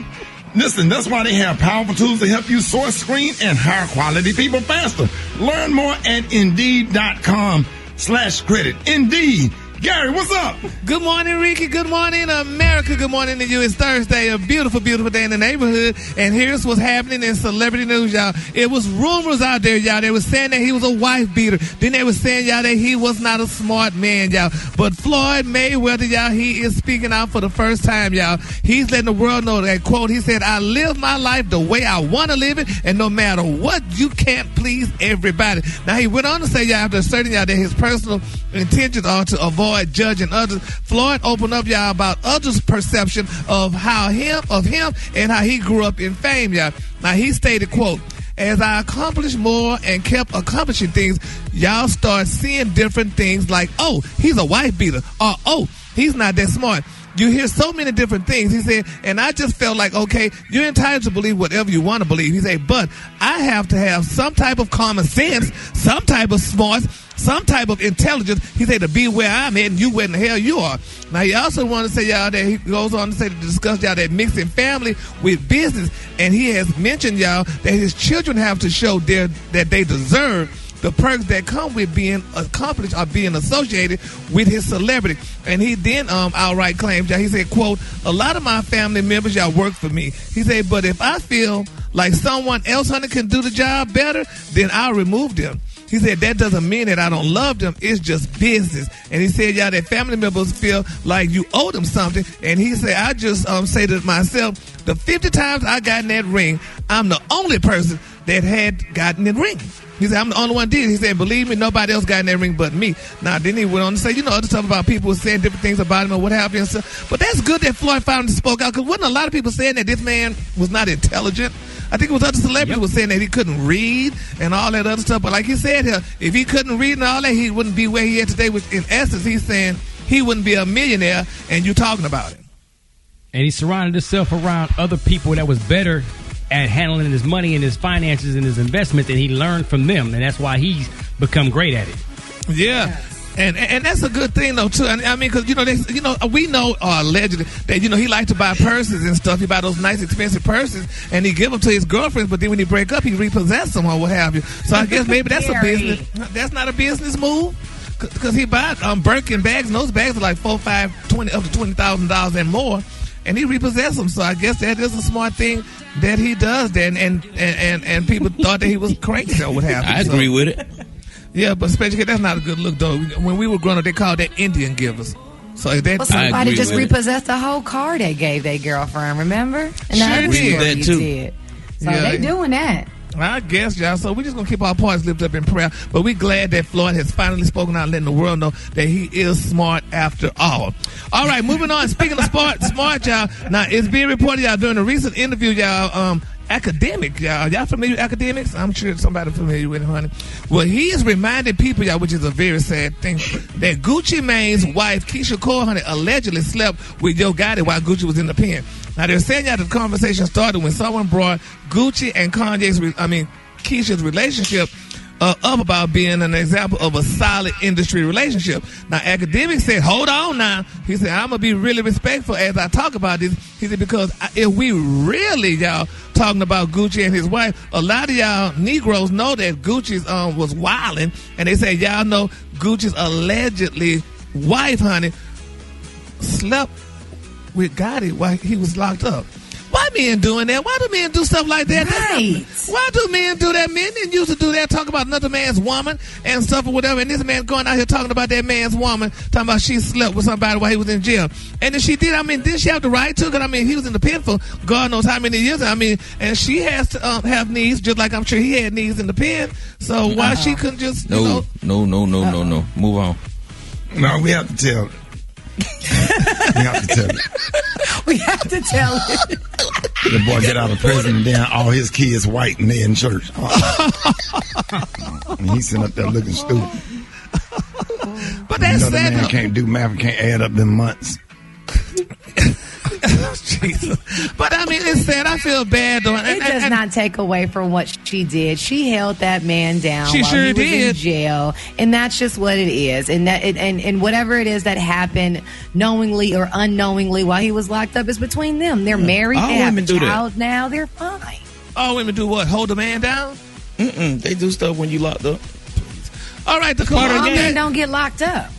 Listen, that's why they have powerful tools to help you source, screen, and hire quality people faster. Learn more at Indeed.com/credit. Indeed. Gary, what's up? Good morning, Ricky. Good morning, America. Good morning to you. It's Thursday, a beautiful, beautiful day in the neighborhood. And here's what's happening in celebrity news, y'all. It was rumors out there, y'all. They were saying that he was a wife beater. Then they were saying, y'all, that he was not a smart man, y'all. But Floyd Mayweather, y'all, he is speaking out for the first time, y'all. He's letting the world know that, quote, he said, I live my life the way I want to live it, and no matter what, you can't please everybody. Now, he went on to say, y'all, after asserting, y'all, that his personal intentions are to avoid judging others. Floyd opened up, y'all, about others' perception of him and how he grew up in fame, y'all. Now, he stated, quote, as I accomplished more and kept accomplishing things, y'all start seeing different things like, oh, he's a wife beater, or, oh, he's not that smart. You hear so many different things. He said, and I just felt like, okay, you're entitled to believe whatever you want to believe. He said, but I have to have some type of common sense, some type of smarts, some type of intelligence. He said, to be where I'm at and you where in the hell you are. Now, he also wanted to say, y'all, that he goes on to say, to discuss, y'all, that mixing family with business. And he has mentioned, y'all, that his children have to show that they deserve the perks that come with being accomplished or being associated with his celebrity. And he then outright claims, y'all, he said, quote, a lot of my family members, y'all, work for me. He said, but if I feel like someone else, honey, can do the job better, then I'll remove them. He said, that doesn't mean that I don't love them. It's just business. And he said, y'all, that family members feel like you owe them something. And he said, I just say to myself, the 50 times I got in that ring, I'm the only person that had gotten in the ring. He said, I'm the only one did. He said, believe me, nobody else got in that ring but me. Now, then he went on to say, other stuff about people saying different things about him or what have you and stuff. But that's good that Floyd finally spoke out, because wasn't a lot of people saying that this man was not intelligent? I think it was other celebrities were saying that he couldn't read and all that other stuff. But like he said here, if he couldn't read and all that, he wouldn't be where he is today. Which in essence, he's saying he wouldn't be a millionaire, and you talking about it. And he surrounded himself around other people that was better at handling his money and his finances and his investments, and he learned from them, and that's why he's become great at it. Yeah. And that's a good thing though too. I mean, because we know allegedly that he liked to buy purses and stuff. He buy those nice expensive purses and he give them to his girlfriends. But then when he break up, he repossess them or what have you. So I guess maybe that's a business. That's not a business move. Because he bought Birkin bags, and those bags are like $4, $5, $20 up to $20,000 and more. And he repossessed them. So I guess that is a smart thing that he does. And people thought that he was crazy or what have you. I agree with it. Yeah, but special K, that's not a good look, though. When we were growing up, they called that Indian givers. So if that, well, somebody just repossessed the whole car they gave their girlfriend, remember? And sure that did. Did. So they doing that. I guess, y'all. So we're just going to keep our parts lifted up in prayer. But we're glad that Floyd has finally spoken out and letting the world know that he is smart after all. All right, moving on. Speaking of smart, y'all. Now, it's being reported, y'all, during a recent interview, y'all, Academic, y'all familiar with Academics? I'm sure somebody familiar with him, honey. Well, he is reminding people, y'all, which is a very sad thing, that Gucci Mane's wife, Keisha Cole, honey, allegedly slept with Yo Gotti while Gucci was in the pen. Now, they're saying, y'all, the conversation started when someone brought Gucci and Keisha's relationship up about being an example of a solid industry relationship. Now, Academic said, hold on now. He said, I'm going to be really respectful as I talk about this. He said, because if we really, y'all, talking about Gucci and his wife, a lot of y'all Negroes know that Gucci's was wilding, and they say, y'all know Gucci's allegedly wife, honey, slept with Gotti while he was locked up. Why men doing that? Why do men do stuff like that? Right. Why do men do that? Men didn't used to do that, talk about another man's woman and stuff or whatever. And this man going out here talking about that man's woman, talking about she slept with somebody while he was in jail. And if she did, did she have the right to? Because, he was in the pen for God knows how many years. And she has to have needs, just like I'm sure he had needs in the pen. So why she couldn't just, No. Move on. No, we have to tell. We have to tell it. We have to tell it. The boy get out of prison and then all his kids white and they in church. And he's sitting up there looking stupid. But that's sad. The man can't do math and can't add up them months. Jesus. But it's sad. I feel bad though. It does not take away from what she did. She held that man down she while sure he was did. in jail, and that's just what it is. And that and whatever it is that happened, knowingly or unknowingly, while he was locked up, is between them. They're married. All they have a women do that. child now. They're fine. All women do what? Hold the man down? They do stuff when you locked up. All right, all men don't get locked up.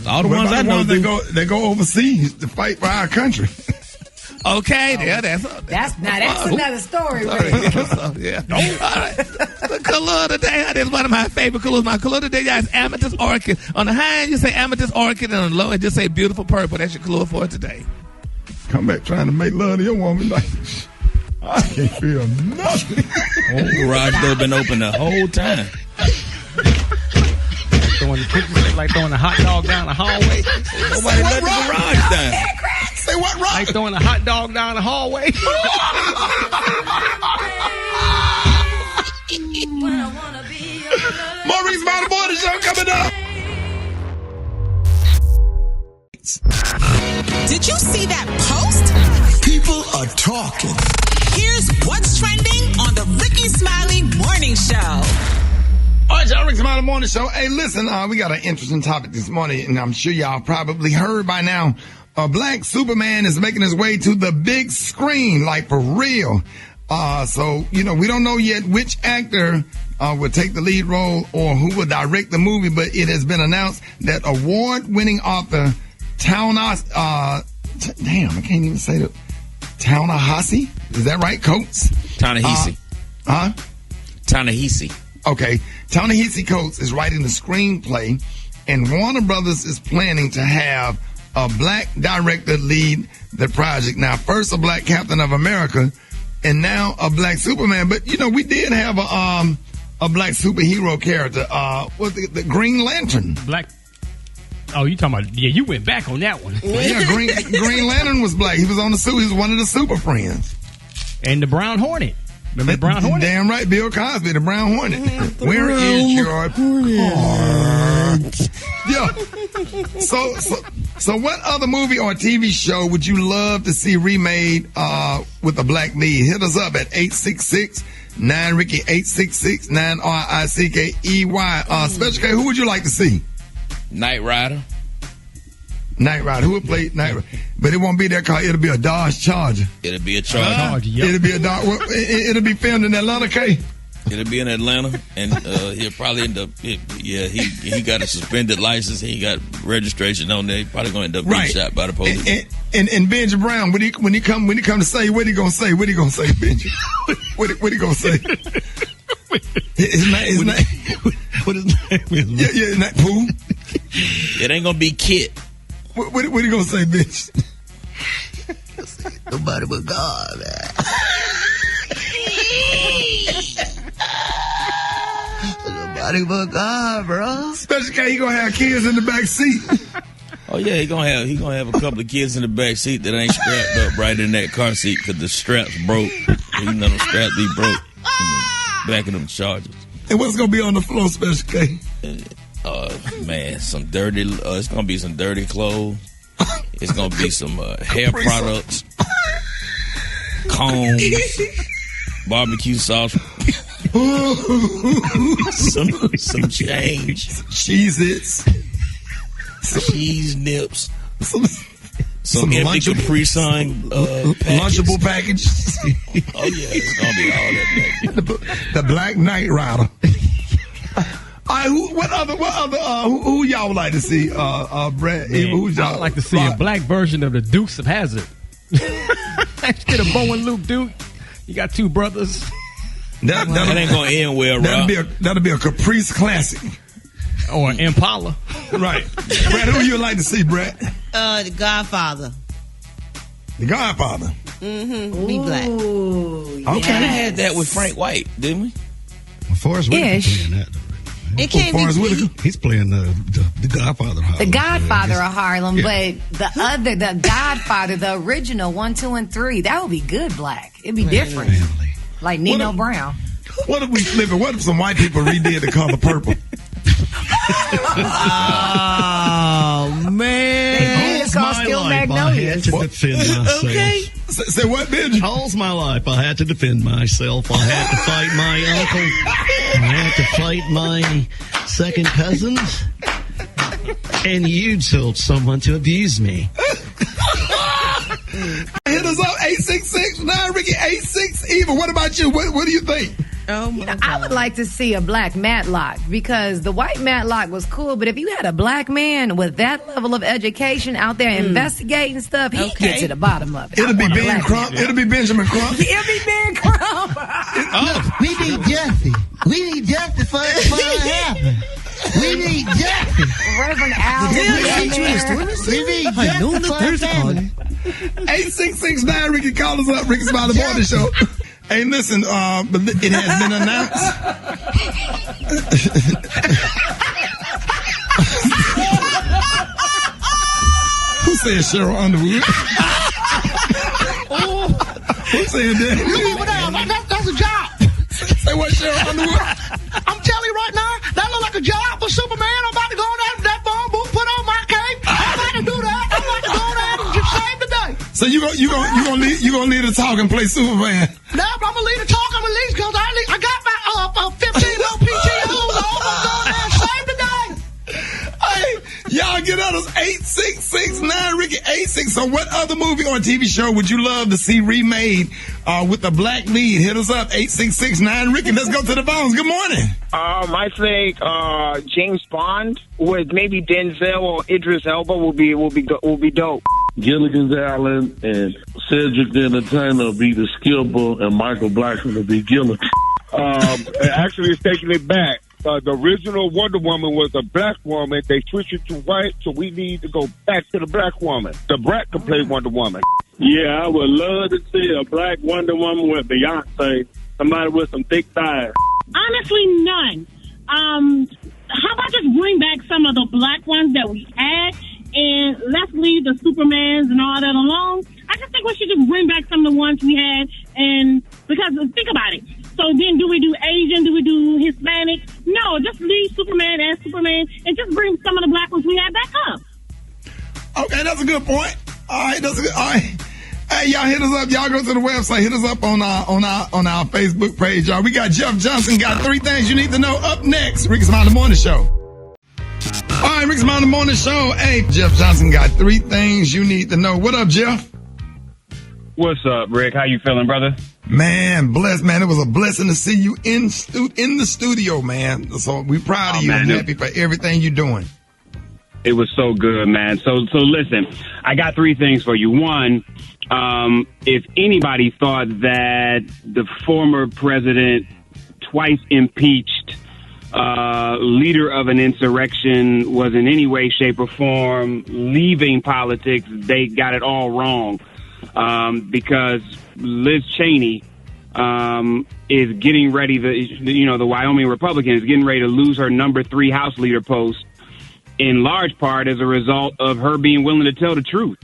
All the ones I know they go overseas to fight for our country. Okay, that's another story. Yeah. All right. The color of the day, that's one of my favorite colors. My color of the day, y'all, is amethyst orchid. On the high end, you say amethyst orchid, and on the low end, just say beautiful purple. That's your color for today. Come back trying to make love to your woman. Like, I can't feel nothing. Garage door been open the whole time. Like throwing a hot dog down the hallway. Nobody let the garage down. Say what, Rob? Like throwing a hot dog down the hallway. Maurice by the Morning Show coming up. Did you see that post? People are talking. Here's what's trending on the Rickey Smiley Morning Show. All right, y'all, Rickey Smiley Morning Show. Hey, listen, we got an interesting topic this morning, and I'm sure y'all probably heard by now. A black Superman is making his way to the big screen, like for real. So, we don't know yet which actor will take the lead role or who will direct the movie, but it has been announced that award-winning author Ta-Nehisi, I can't even say that. Ta-Nehisi? Is that right, Coates? Ta-Nehisi. Ta-Nehisi. Okay. Ta-Nehisi Coates is writing the screenplay, and Warner Brothers is planning to have a black director lead the project. Now, first a black Captain of America, and now a black Superman. But, we did have a black superhero character, the Green Lantern. Black. Oh, you talking about, you went back on that one. Yeah, Green Lantern was black. He was on the suit. He was one of the Super Friends. And the Brown Hornet. Remember the Brown Hornet? Damn right, Bill Cosby, the Brown Hornet. Where is your card? Yeah. So what other movie or TV show would you love to see remade with a black lead? Hit us up at 866-9-RICKY, 866-9-RICKEY. Special K, who would you like to see? Knight Rider. Who would play Knight Rider? But it won't be that car. It'll be a Dodge Charger. It'll be a Charger. It'll be a Dodge. It'll be filmed in Atlanta, K. It'll be in Atlanta, and he'll probably end up. He got a suspended license. He got registration on there. He probably going to end up being shot by the police. And Benji Brown, when he come to say, what he gonna say? What he gonna say, Benji? What he gonna say? His name. what his name is. Yeah, who? It ain't gonna be Kit. What are you gonna say, bitch? Nobody but God, man. Nobody but God, bro. Special K, he gonna have kids in the back seat. Oh yeah, he gonna have a couple of kids in the back seat that ain't strapped up right in that car seat because the straps broke. You know, the straps be broke in the back of them Chargers. And what's gonna be on the floor, Special K? Man, some dirty. It's gonna be some dirty clothes. It's gonna be some hair products, combs, barbecue sauce, some change, Cheez-Its, cheese nips, some empty Capri Sun Lunchable package. Oh yeah, it's gonna be all that. The Black Knight Rider. All right, what other who y'all would like to see? Brad, who's y'all I'd like to see a black version of the Dukes of Hazzard. Instead of Bo and Luke Duke, you got two brothers. That ain't gonna end well, Rob. That'll be a Caprice classic. Or an Impala. Right. Brad, who you would like to see, Brad? The Godfather. The Godfather. Mm-hmm. Be black. Okay. I had that with Frank White, didn't we? Forrest Whitaker playing that. It can't be. He's playing the Godfather of Harlem. The Godfather of Harlem, Yeah. but the Godfather, the original 1, 2, and 3, that would be good black. It'd be different. Like Nino Brown. What if we flip it? What if some white people redid the color purple? Oh man! It's called Still Magnolia. I had to defend myself. Okay. Say what, bitch? All's my life. I had to defend myself. I had to fight my uncle. I had to fight my second cousins. And you told someone to abuse me. Hit us up 866-9 Ricky 86 Eva. What about you? What do you think? Oh my God. I would like to see a black Matlock because the white Matlock was cool, but if you had a black man with that level of education out there investigating stuff, he'd get to the bottom of it. It'll be Ben Crump. It'll be Benjamin Crump. It'll be Ben Crump. We need justice. We need justice for it to happen. We need justice. Reverend Al. We need justice for our family. 866-9 Ricky, call us up. Ricky Smiley Morning Show. Hey, listen, but it has been announced. Who said Cheryl Underwood? Who said that? That's a job. Say what, Cheryl Underwood? I'm telling you right now, that look like a job for Superman. I'm about to go on that phone booth, put on my cape. I'm about to do that. I'm about to go on there and just save the day. So you gonna leave the talk and play Superman? No, I'm gonna leave the talk. I'm gonna leave because I got my 15 low PTOs. I'm gonna go there and save the day. Hey, y'all get on us 866-9 Ricky 86. So what other movie or TV show would you love to see remade with a black lead? Hit us up 866-9 Ricky. Let's go to the phones. Good morning. I think James Bond with maybe Denzel or Idris Elba will be dope. Gilligan's Island and Cedric the Entertainer will be the Skipper and Michael Blackson will be Gilligan. Actually, it's taking it back. The original Wonder Woman was a black woman. They switched it to white, so we need to go back to the black woman. The Brat can play Wonder Woman. Yeah, I would love to see a black Wonder Woman with Beyonce. Somebody with some thick thighs. Honestly, none. How about just bring back some of the black ones that we had, and let's leave the Supermans and all that alone. I just think we should just bring back some of the ones we had, and because think about it. So then do we do Asian? Do we do Hispanic? No, just leave Superman as Superman and just bring some of the black ones we had back up. Okay, that's a good point. All right, that's a good. All right. Hey, y'all hit us up. Y'all go to the website. Hit us up on our Facebook page, y'all. We got Jeff Johnson got 3 things you need to know up next. Rickey Smiley Morning Show. All right, Rickey Smiley Morning Show. Hey, Jeff Johnson got 3 things you need to know. What up, Jeff? What's up, Rick? How you feeling, brother? Man, blessed, man. It was a blessing to see you in the studio, man. So we proud of you and happy for everything you're doing. It was so good, man. So listen, I got 3 things for you. One, if anybody thought that the former president, twice impeached, leader of an insurrection was in any way, shape, or form leaving politics, they got it all wrong. Because Liz Cheney is getting ready, the Wyoming Republican is getting ready to lose her number 3 House leader post, in large part as a result of her being willing to tell the truth.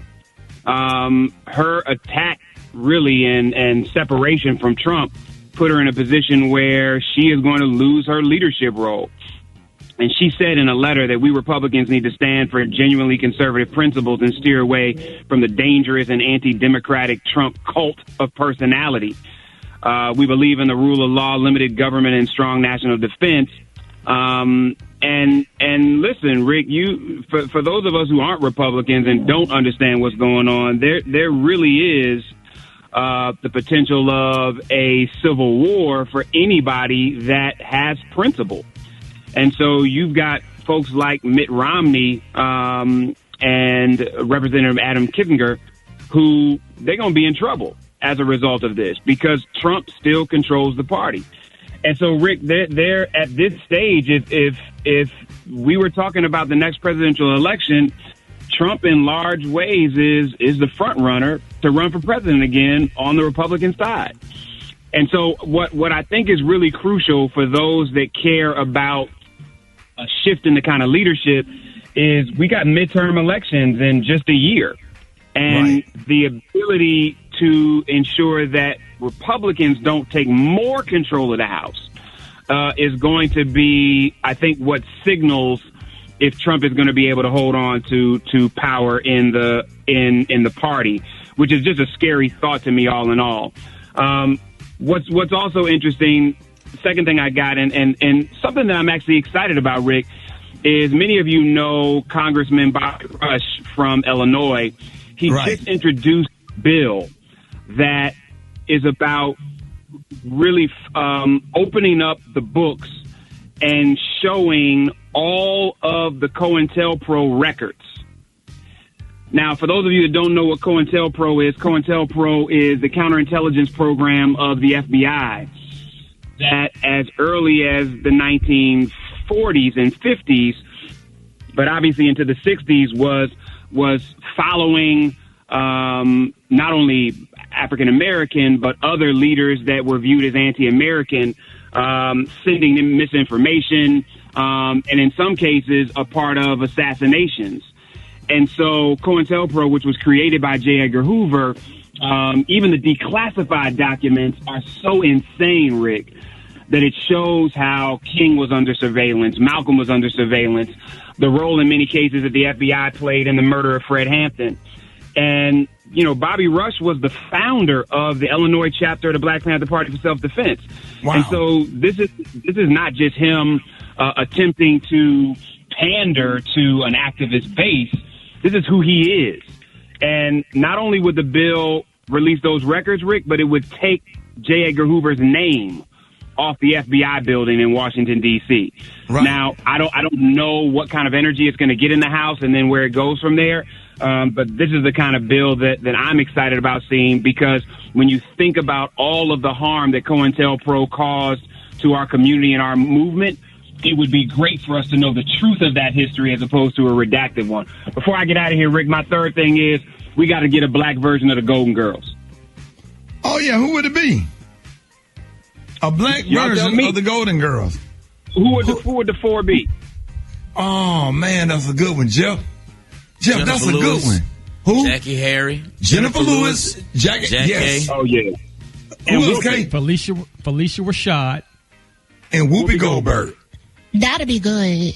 Her attack, really, and separation from Trump put her in a position where she is going to lose her leadership role. And she said in a letter that we Republicans need to stand for genuinely conservative principles and steer away from the dangerous and anti-democratic Trump cult of personality. We believe in the rule of law, limited government, and strong national defense. And listen, Rick, for those of us who aren't Republicans and don't understand what's going on, there really is the potential of a civil war for anybody that has principle. And so you've got folks like Mitt Romney and Representative Adam Kinzinger, who they're going to be in trouble as a result of this because Trump still controls the party. And so, Rick, they're at this stage, if we were talking about the next presidential election, Trump in large ways is the front runner to run for president again on the Republican side. And so what I think is really crucial for those that care about a shift in the kind of leadership is we got midterm elections in just a year. And the ability to ensure that Republicans don't take more control of the House is going to be, I think, what signals if Trump is going to be able to hold on to power in the party, which is just a scary thought to me all in all. What's also interesting, second thing I got, and something that I'm actually excited about, Rick, is many of you know Congressman Bobby Rush from Illinois. He just introduced a bill that is about really opening up the books and showing all of the COINTELPRO records. Now, for those of you that don't know what COINTELPRO is the counterintelligence program of the FBI that as early as the 1940s and 50s, but obviously into the 60s, was following not only African American, but other leaders that were viewed as anti-American, sending them misinformation, and in some cases a part of assassinations. And so COINTELPRO, which was created by J. Edgar Hoover, even the declassified documents are so insane, Rick, that it shows how King was under surveillance, Malcolm was under surveillance, the role in many cases that the FBI played in the murder of Fred Hampton. And, you know, Bobby Rush was the founder of the Illinois chapter of the Black Panther Party for Self-Defense. Wow. And so this is not just him attempting to pander to an activist base. This is who he is. And not only would the bill release those records, Rick, but it would take J. Edgar Hoover's name off the FBI building in Washington, D.C. Right. Now, I don't know what kind of energy it's going to get in the House and then where it goes from there. But this is the kind of bill that I'm excited about seeing, because when you think about all of the harm that COINTELPRO caused to our community and our movement, it would be great for us to know the truth of that history as opposed to a redacted one. Before I get out of here, Rick, my third thing is we got to get a black version of the Golden Girls. Oh, yeah. Who would it be? A black version of the Golden Girls. Who would the four be? Oh, man, that's a good one, Jeff. Jeff, that's a good one. Who? Jackie Harry. Jennifer Lewis. Jackie. Yes. Oh, yeah. And who else? Felicia Rashad. And Whoopi Goldberg. That'd be good.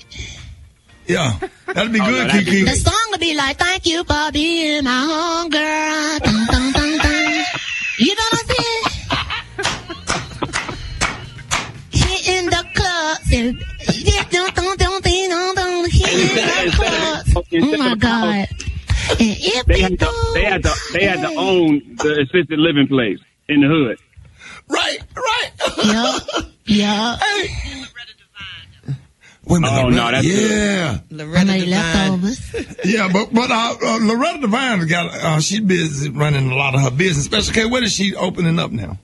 Yeah, that'd be good, Kiki. The song would be like, thank you for being my home girl. Dun, dun, dun, dun. You know what I'm saying? Hitting the clubs. Hitting the clubs. Oh, my God. And if they had to own the assisted living place in the hood. Right. Yeah. Wait a minute, oh, no, that's good. Loretta Devine. Leftovers. Yeah, but Loretta Devine got she's busy running a lot of her business. Special K, what is she opening up now?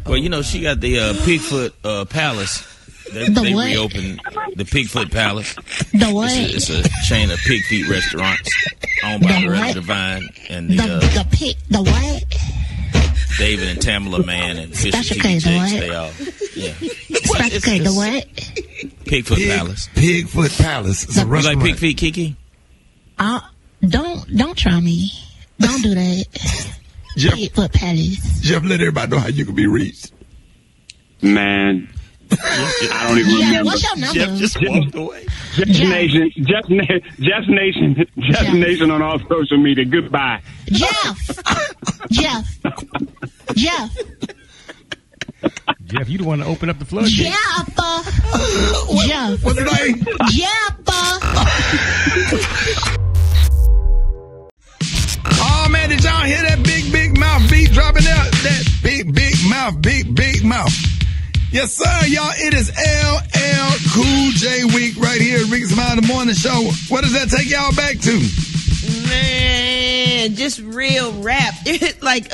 Well, you know, she got the Pigfoot Palace. They reopened the Pigfoot Palace. The what? It's a chain of pig feet restaurants owned by Loretta Devine and the what? David and Tamla Man and Fish and Special Tiki K, the Chicks. what? They all, yeah. Special K, the what? Pigfoot Palace. Pigfoot Palace. It's a You like restaurant. pig feet, Kiki? Don't try me. Don't do that. Pigfoot Palace. Jeff, let everybody know how you can be reached. Man, I don't even remember. What's your number? Jeff just walked away. Jeff Nation on all social media. Goodbye. Jeff, you the one to open up the floodgates. Jeff. What's the name? Oh man, did y'all hear that big mouth beat dropping out? That big mouth. Yes, sir, y'all. It is LL Cool J week right here at Rickey Smiley in the Morning Show. What does that take y'all back to? Man, just real rap. Like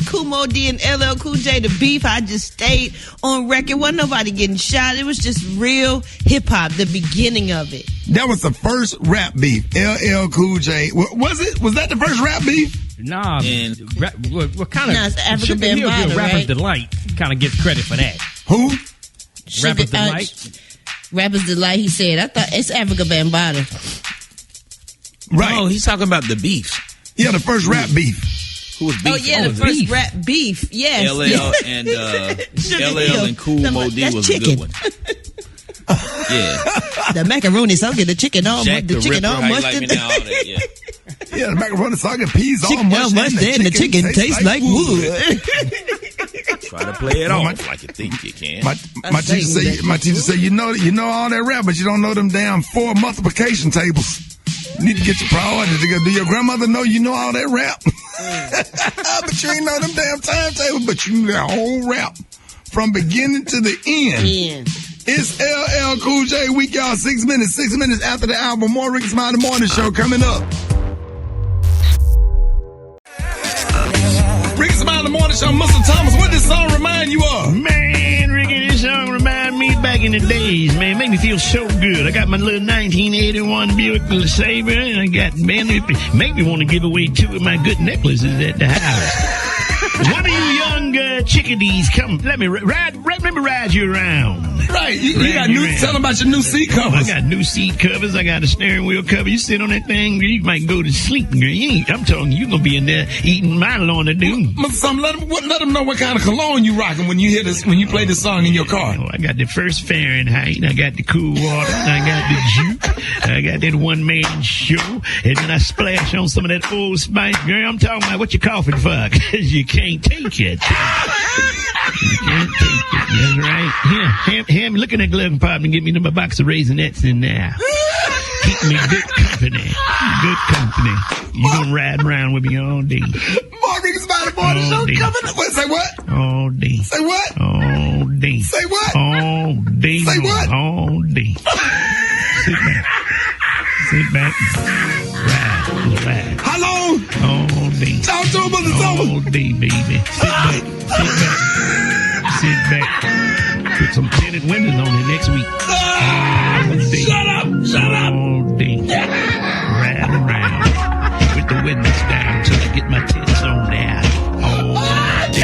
Kumo D and LL Cool J, the beef. I just stayed on record. Wasn't nobody getting shot. It was just real hip hop. The beginning of it. That was the first rap beef. LL Cool J. Was it? Was that the first rap beef? Nah, what kind of? Nah, it's African Bambaataa, Rapper's right? Delight kind of gets credit for that. Who? Rapper's Delight. Rapper's Delight. He said, "I thought it's African Bambaataa." Right. Oh, he's talking about the beef. Yeah, the first rap beef. Who was beef? Oh yeah, the first rap beef. Yes. LL and LL and Cool Mo D was a good one. Yeah. The macaroni sauce, the chicken all Jack the chicken Ripper, all how you like mustard. me now, all that, yeah. Yeah, the macaroni sauce and peas all Chicken all mustard. mustard and the chicken tastes like wood. Try to play it off like you think you can. My teacher say, you know all that rap, but you don't know them damn 4 multiplication tables. You need to get your priorities together. Do your grandmother know you know all that rap? But you ain't know them damn timetables, but you know that whole rap from beginning to the end. It's LL Cool J week, y'all. 6 minutes after the album. More Rickey Smiley Morning Show coming up. Rickey Smiley Morning Show, Mr. Thomas, what does this song remind you of? Man, Ricky, this song remind me back in the days, man. Make me feel so good. I got my little 1981 Buick LeSabre, and I got, man, it make me want to give away 2 of my good necklaces at the house. One of you young chickadees, come, let me ride you around. Right, you got tell them about your new seat covers. I got new seat covers. I got a steering wheel cover. You sit on that thing, you might go to sleep, girl. I'm telling you, gonna be in there eating my lawn to do. Let them know what kind of cologne you rocking when you hear this, when you play this song in your car. I got the first Fahrenheit. I got the cool water. I got the juke. I got that one-man show. And then I splash on some of that Old Spice. Girl, I'm talking about what you coughing for, because you can't take it. You can't take it. That's right. Here, look at that glove compartment and get me a box of Raisinets in there. Keep me good company. Good company. You gonna ride around with me all day. More Rickey Smiley Morning Show coming up. Say what? All day. Say what? All day. Say what? All day. Say what? All day. Sit back. Ride. How long? All day. Talk to him, Mr. Thomas. All day, baby. Sit back. Put some tinted windows on it next week. Shut up. All day. Ride around with the windows down till I get my tits on there. All day.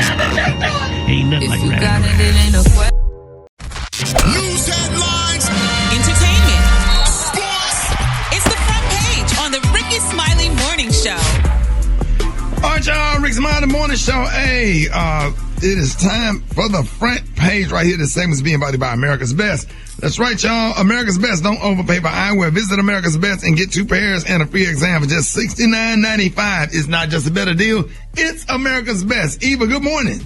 Ain't nothing like riding around. News headlines, entertainment, sports. It's the front page on the Rickey Smiley Morning Show. All right, y'all. Rickey Smiley Morning Show. Hey, it is time for the front page right here. This segment is being embodied by America's Best. That's right, y'all. America's Best. Don't overpay for eyewear. Visit America's Best and get 2 pairs and a free exam for just $69.95. It's not just a better deal. It's America's Best. Eva, good morning.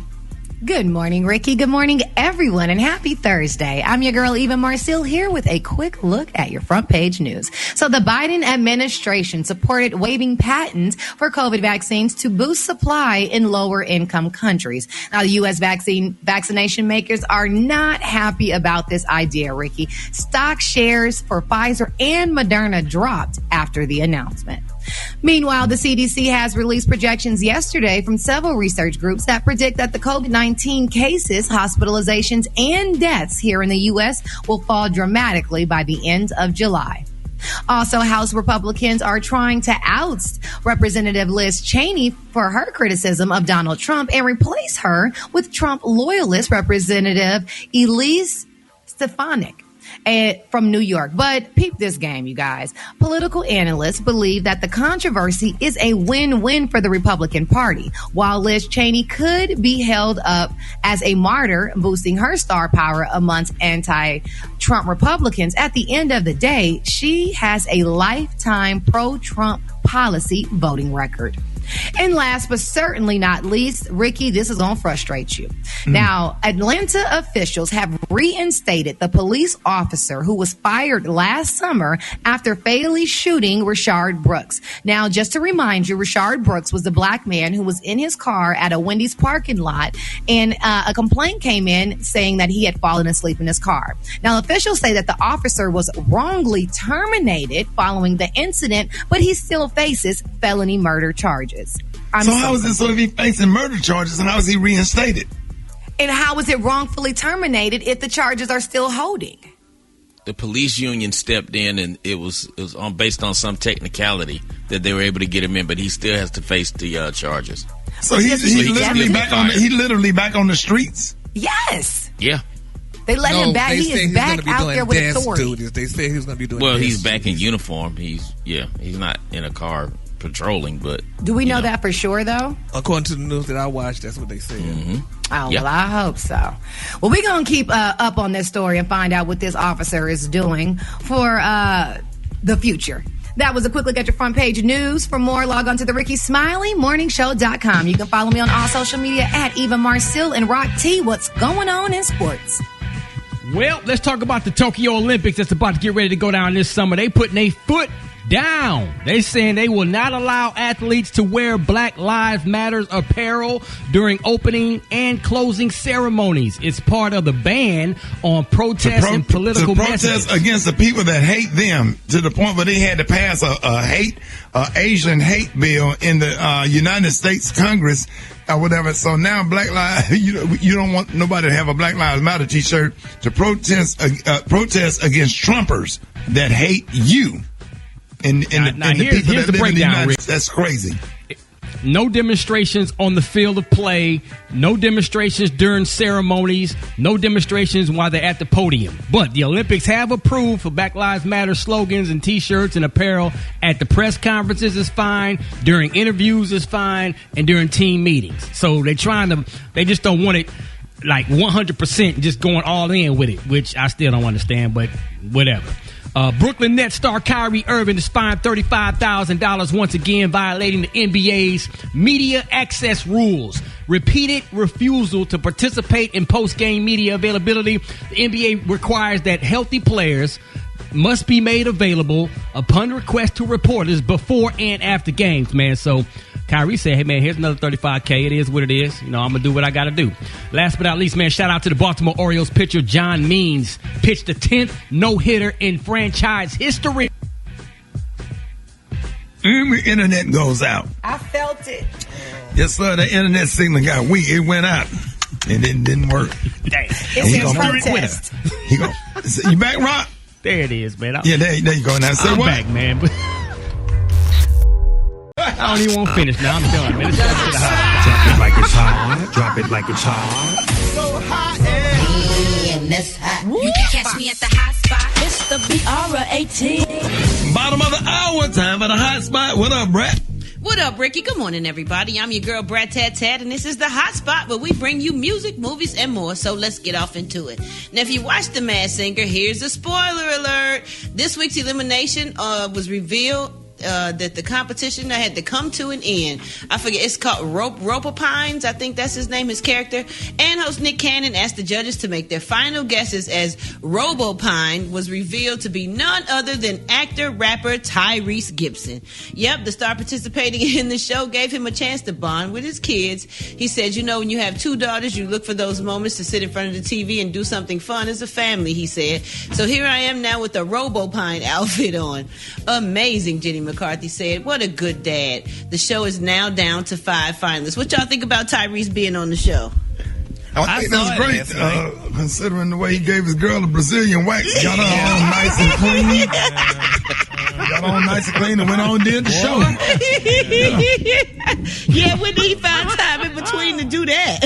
Good morning, Ricky. Good morning, everyone, and happy Thursday. I'm your girl, Eva Marcille, here with a quick look at your front page news. So the Biden administration supported waiving patents for COVID vaccines to boost supply in lower income countries. Now, the U.S. vaccination makers are not happy about this idea, Ricky. Stock shares for Pfizer and Moderna dropped after the announcement. Meanwhile, the CDC has released projections yesterday from several research groups that predict that the COVID-19 cases, hospitalizations, and deaths here in the U.S. will fall dramatically by the end of July. Also, House Republicans are trying to oust Representative Liz Cheney for her criticism of Donald Trump and replace her with Trump loyalist Representative Elise Stefanik from New York. But peep this game, you guys. Political analysts believe that the controversy is a win-win for the Republican Party. While Liz Cheney could be held up as a martyr, boosting her star power amongst anti-Trump Republicans, at the end of the day, she has a lifetime pro-Trump policy voting record. And last but certainly not least, Ricky, this is going to frustrate you. Now, Atlanta officials have reinstated the police officer who was fired last summer after fatally shooting Rashard Brooks. Now, just to remind you, Rashard Brooks was the black man who was in his car at a Wendy's parking lot, and a complaint came in saying that he had fallen asleep in his car. Now, officials say that the officer was wrongly terminated following the incident, but he still faces felony murder charges. So how is it so if he's facing murder charges and how is he reinstated? And how is it wrongfully terminated if the charges are still holding? The police union stepped in and it was based on some technicality that they were able to get him in, but he still has to face the charges. So he's literally back on the streets. Yes. Yeah. They let him back. He is back out there with authority. They said he was going to be doing. Well, he's back in uniform. He's not in a car patrolling, but do we know that for sure though? According to the news that I watched, that's what they said. Oh, well, I hope so. Well, we're going to keep up on this story and find out what this officer is doing for the future. That was a quick look at your front page news. For more, log on to the Rickey Smiley morningshow.com. You can follow me on all social media at Eva Marcille and Rock T. What's going on in sports? Well, let's talk about the Tokyo Olympics that's about to get ready to go down this summer. They putting their foot down. They saying they will not allow athletes to wear Black Lives Matter apparel during opening and closing ceremonies. It's part of the ban on protests and political messages. Protest against the people that hate them to the point where they had to pass a Asian hate bill in the United States Congress or whatever. So now Black Lives, you don't want nobody to have a Black Lives Matter t-shirt to protest against Trumpers that hate you. And the people that live in the United States, that's crazy. No demonstrations on the field of play, no demonstrations during ceremonies, no demonstrations while they're at the podium. But the Olympics have approved for Black Lives Matter slogans and T-shirts and apparel at the press conferences is fine, during interviews is fine, and during team meetings. So they just don't want it like 100% just going all in with it, which I still don't understand, but whatever. Brooklyn Nets star Kyrie Irving is fined $35,000 once again, violating the NBA's media access rules. Repeated refusal to participate in post-game media availability. The NBA requires that healthy players must be made available upon request to reporters before and after games, man. So Kyrie said, hey, man, here's another $35K. It is what it is. I'm going to do what I got to do. Last but not least, man, shout out to the Baltimore Orioles pitcher John Means. Pitched the 10th no-hitter in franchise history. The internet goes out. I felt it. Yes, sir. The internet signal got weak. It went out. And it didn't work. Damn. It's a protest. You back, Rock? There it is, man. There you go. Now, say I'm what? back, man. I don't even want to finish now. I'm done, man. Let's go to the Drop it like it's hot. Drop it like it's hot. So hot and this hot. You can catch me at the hot spot. It's the BR18. Bottom of the hour, time for the hot spot. What up, Brett? What up, Ricky? Good morning, everybody. I'm your girl, Brad Tat, and this is the hot spot where we bring you music, movies, and more. So let's get off into it. Now, if you watched The Masked Singer, here's a spoiler alert. This week's elimination was revealed that the competition had to come to an end. I forget, it's called Roper Pines. I think that's his name, his character. And host Nick Cannon asked the judges to make their final guesses as Robopine was revealed to be none other than actor-rapper Tyrese Gibson. Yep, the star participating in the show gave him a chance to bond with his kids. He said, when you have two daughters, you look for those moments to sit in front of the TV and do something fun as a family, he said. So here I am now with the Robopine outfit on. Amazing, Jenny McCarthy said, "What a good dad. The show is now down to 5 finalists." What y'all think about Tyrese being on the show? I think that's great, considering the way he gave his girl a Brazilian wax. Got her all nice and clean. Got on nice and clean and went on and did the show. Yeah, when he found time in between to do that.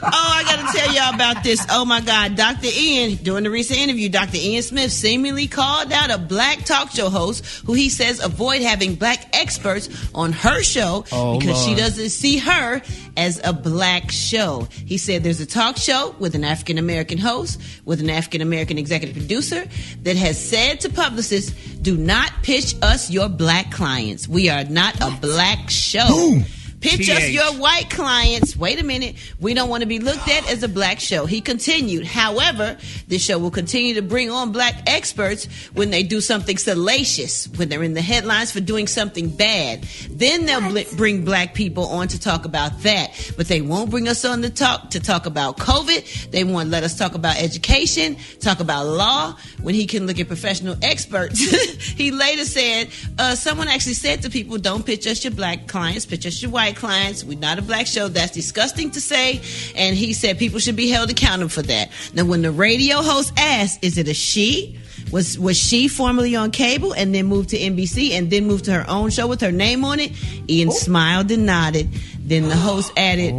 Oh, I got to tell y'all about this. Oh, my God. Dr. Ian, during the recent interview, Dr. Ian Smith seemingly called out a black talk show host who he says avoid having black experts on her show because she doesn't see her as a black show. He said there's a talk show with an African-American host, with an African-American executive producer that has said to publicists, do not pitch us your black clients. We are not a black show. Ooh. Pitch us your white clients. Wait a minute. We don't want to be looked at as a black show. He continued. However, this show will continue to bring on black experts when they do something salacious, when they're in the headlines for doing something bad. Then they'll bring black people on to talk about that. But they won't bring us on to talk about COVID. They won't let us talk about education, talk about law, when he can look at professional experts. He later said, someone actually said to people, don't pitch us your black clients, pitch us your white clients. We're not a black show. That's disgusting to say. And he said people should be held accountable for that. Now, when the radio host asked, is it a she? Was she formerly on cable and then moved to NBC and then moved to her own show with her name on it? Ian smiled and nodded. Then the host added,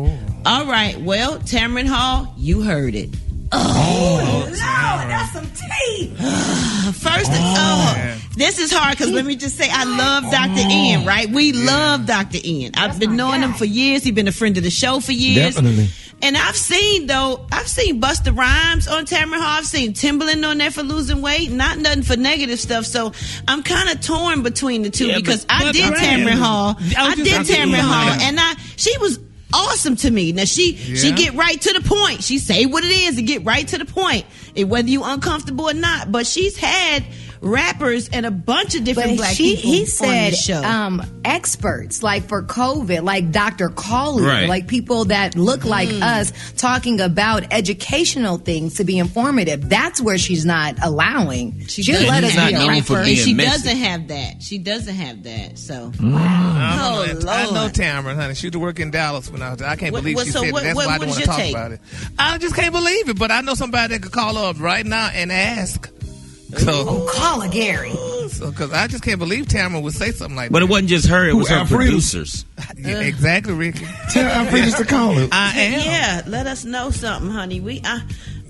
all right, well, Tamron Hall, you heard it. Oh, Lord, that's some tea. First, this is hard because let me just say, I love Dr. Ian, right? We love Dr. Ian. I've been knowing him for years. He's been a friend of the show for years. Definitely. And I've seen Busta Rhymes on Tamron Hall. I've seen Timbaland on there for losing weight. Not nothing for negative stuff. So I'm kind of torn between the two because I did Tamron Hall. And she was awesome to me. Now she get right to the point. She say what it is and get right to the point, and whether you uncomfortable or not. But she's had rappers and a bunch of different black people he said, on the show. Experts like for COVID, like Dr. Collier, Right. like people that look like us talking about educational things to be informative. That's where she's not allowing. She'll let us be a rapper. And she doesn't have that. She doesn't have that. So, I know Tamron, honey. She used to work in Dallas when I was there. I can't believe she said that. That's why I don't want to talk about it. I just can't believe it. But I know somebody that could call her up right now and ask. So, call her, Gary. Because I just can't believe Tamron would say something like that. But it wasn't just her; it was her producers. Yeah, exactly, Ricky. Tell Alfredus to call her. I am. Yeah, let us know something, honey. I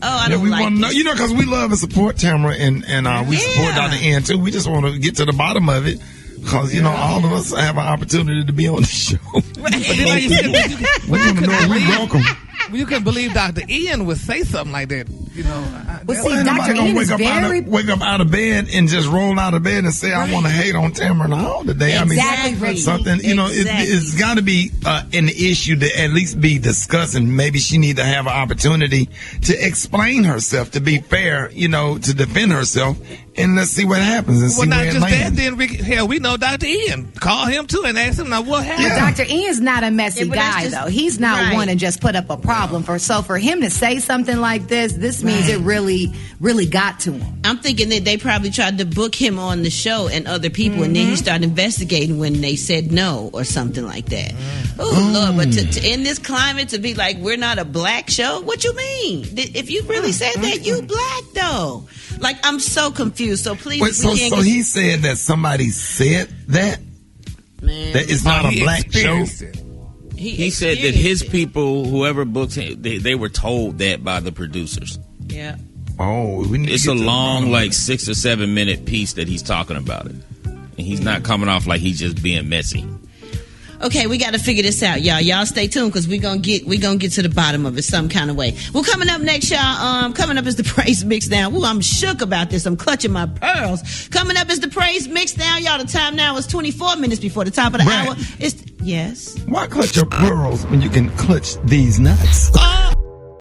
Yeah, don't we like want to know, this. you know, because we love and support Tamron, and we support Dr. Ian too. We just want to get to the bottom of it. Because, you know, all of us have an opportunity to be on the show. But then, like you said, we want to know we welcome. You couldn't believe Dr. Ian would say something like that. You know, Dr. Ian is wake up out of bed and just roll out of bed and say, I want to hate on Tamron Hall today. Exactly. I mean, something, you know, it's got to be an issue to at least be discussed, and maybe she need to have an opportunity to explain herself, to be fair, you know, to defend herself, and let's see what happens and see where it lands. Well, not just that, then, Ricky, hell, we know Dr. Ian. Call him, too, and ask him, now, what happened? Yeah. Dr. Ian's not a messy guy, though. He's not one to just put up a problem. So for him to say something like this means it really, really got to him. I'm thinking that they probably tried to book him on the show and other people, and then he started investigating when they said no or something like that. Oh, Lord, but to in this climate, to be like, we're not a black show? What you mean? If you really said that, you black, though. Like, I'm so confused. So please, wait, so he said that somebody said that? Man, that it's not a black show? He said that his people, whoever booked him, they were told that by the producers. Yeah. Oh, we need it's a long, like 6 or 7 minute piece that he's talking about it, and he's not coming off like he's just being messy. Okay, we got to figure this out, y'all. Y'all stay tuned because we gonna get to the bottom of it some kind of way. Well, coming up next, y'all. Coming up is the Praise Mix Down. Ooh, I'm shook about this. I'm clutching my pearls. Coming up is the Praise Mix Down, y'all. The time now is 24 minutes before the top of the hour. Yes. Why clutch your pearls when you can clutch these nuts?